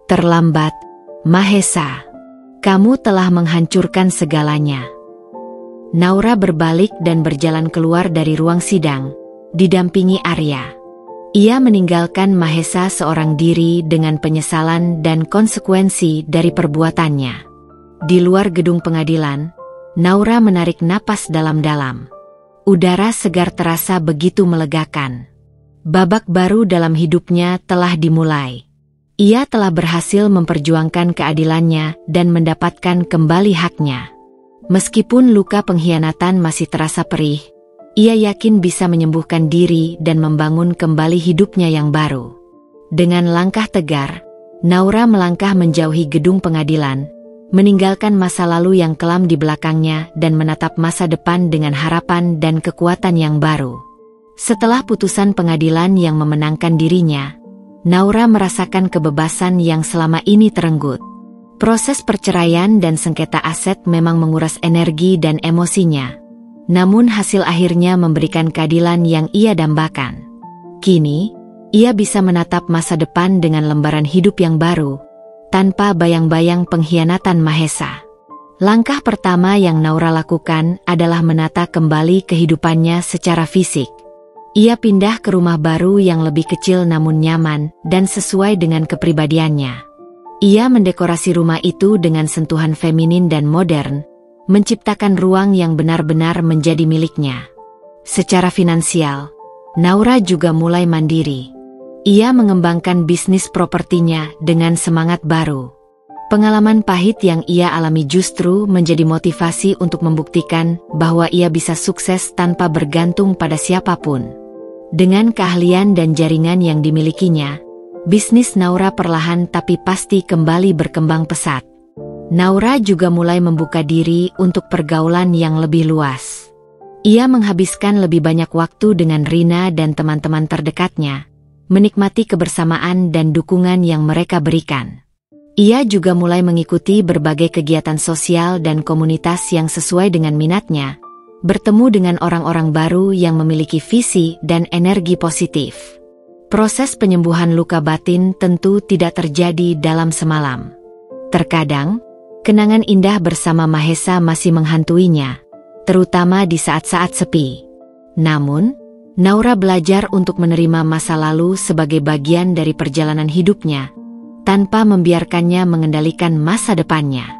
terlambat, Mahesa. Kamu telah menghancurkan segalanya. Naura berbalik dan berjalan keluar dari ruang sidang, didampingi Arya. Ia meninggalkan Mahesa seorang diri dengan penyesalan dan konsekuensi dari perbuatannya. Di luar gedung pengadilan, Naura menarik napas dalam-dalam. Udara segar terasa begitu melegakan. Babak baru dalam hidupnya telah dimulai. Ia telah berhasil memperjuangkan keadilannya dan mendapatkan kembali haknya. Meskipun luka pengkhianatan masih terasa perih, ia yakin bisa menyembuhkan diri dan membangun kembali hidupnya yang baru. Dengan langkah tegar, Naura melangkah menjauhi gedung pengadilan, meninggalkan masa lalu yang kelam di belakangnya dan menatap masa depan dengan harapan dan kekuatan yang baru. Setelah putusan pengadilan yang memenangkan dirinya, Naura merasakan kebebasan yang selama ini terenggut. Proses perceraian dan sengketa aset memang menguras energi dan emosinya, namun hasil akhirnya memberikan keadilan yang ia dambakan. Kini, ia bisa menatap masa depan dengan lembaran hidup yang baru, tanpa bayang-bayang pengkhianatan Mahesa. Langkah pertama yang Naura lakukan adalah menata kembali kehidupannya secara fisik. Ia pindah ke rumah baru yang lebih kecil namun nyaman dan sesuai dengan kepribadiannya. Ia mendekorasi rumah itu dengan sentuhan feminin dan modern, menciptakan ruang yang benar-benar menjadi miliknya. Secara finansial, Naura juga mulai mandiri. Ia mengembangkan bisnis propertinya dengan semangat baru. Pengalaman pahit yang ia alami justru menjadi motivasi untuk membuktikan bahwa ia bisa sukses tanpa bergantung pada siapapun. Dengan keahlian dan jaringan yang dimilikinya, bisnis Naura perlahan tapi pasti kembali berkembang pesat. Naura juga mulai membuka diri untuk pergaulan yang lebih luas. Ia menghabiskan lebih banyak waktu dengan Rina dan teman-teman terdekatnya, menikmati kebersamaan dan dukungan yang mereka berikan. Ia juga mulai mengikuti berbagai kegiatan sosial dan komunitas yang sesuai dengan minatnya, bertemu dengan orang-orang baru yang memiliki visi dan energi positif. Proses penyembuhan luka batin tentu tidak terjadi dalam semalam. Terkadang, kenangan indah bersama Mahesa masih menghantuinya, terutama di saat-saat sepi. Namun, Naura belajar untuk menerima masa lalu sebagai bagian dari perjalanan hidupnya, tanpa membiarkannya mengendalikan masa depannya.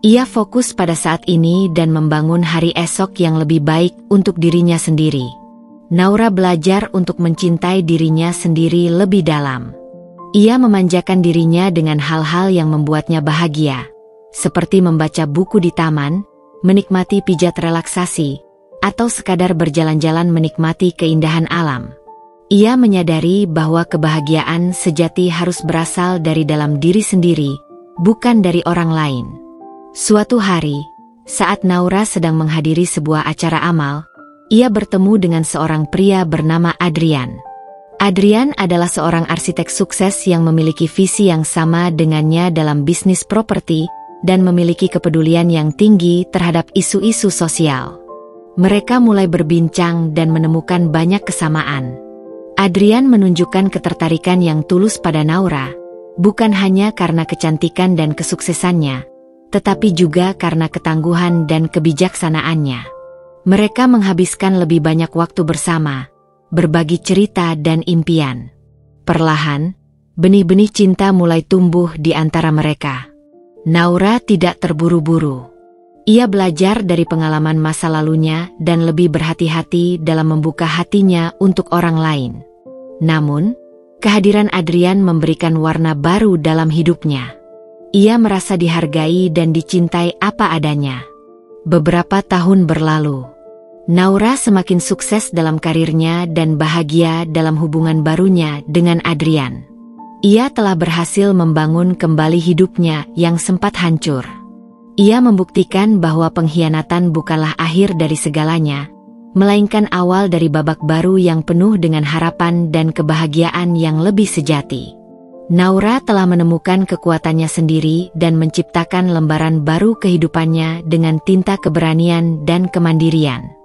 Ia fokus pada saat ini dan membangun hari esok yang lebih baik untuk dirinya sendiri. Naura belajar untuk mencintai dirinya sendiri lebih dalam. Ia memanjakan dirinya dengan hal-hal yang membuatnya bahagia, seperti membaca buku di taman, menikmati pijat relaksasi, atau sekadar berjalan-jalan menikmati keindahan alam. Ia menyadari bahwa kebahagiaan sejati harus berasal dari dalam diri sendiri, bukan dari orang lain. Suatu hari, saat Naura sedang menghadiri sebuah acara amal, ia bertemu dengan seorang pria bernama Adrian. Adrian adalah seorang arsitek sukses yang memiliki visi yang sama dengannya dalam bisnis properti dan memiliki kepedulian yang tinggi terhadap isu-isu sosial. Mereka mulai berbincang dan menemukan banyak kesamaan. Adrian menunjukkan ketertarikan yang tulus pada Naura, bukan hanya karena kecantikan dan kesuksesannya, tetapi juga karena ketangguhan dan kebijaksanaannya. Mereka menghabiskan lebih banyak waktu bersama, berbagi cerita dan impian. Perlahan, benih-benih cinta mulai tumbuh di antara mereka. Naura tidak terburu-buru. Ia belajar dari pengalaman masa lalunya dan lebih berhati-hati dalam membuka hatinya untuk orang lain. Namun, kehadiran Adrian memberikan warna baru dalam hidupnya. Ia merasa dihargai dan dicintai apa adanya. Beberapa tahun berlalu. Naura semakin sukses dalam karirnya dan bahagia dalam hubungan barunya dengan Adrian. Ia telah berhasil membangun kembali hidupnya yang sempat hancur. Ia membuktikan bahwa pengkhianatan bukanlah akhir dari segalanya, melainkan awal dari babak baru yang penuh dengan harapan dan kebahagiaan yang lebih sejati. Naura telah menemukan kekuatannya sendiri dan menciptakan lembaran baru kehidupannya dengan tinta keberanian dan kemandirian.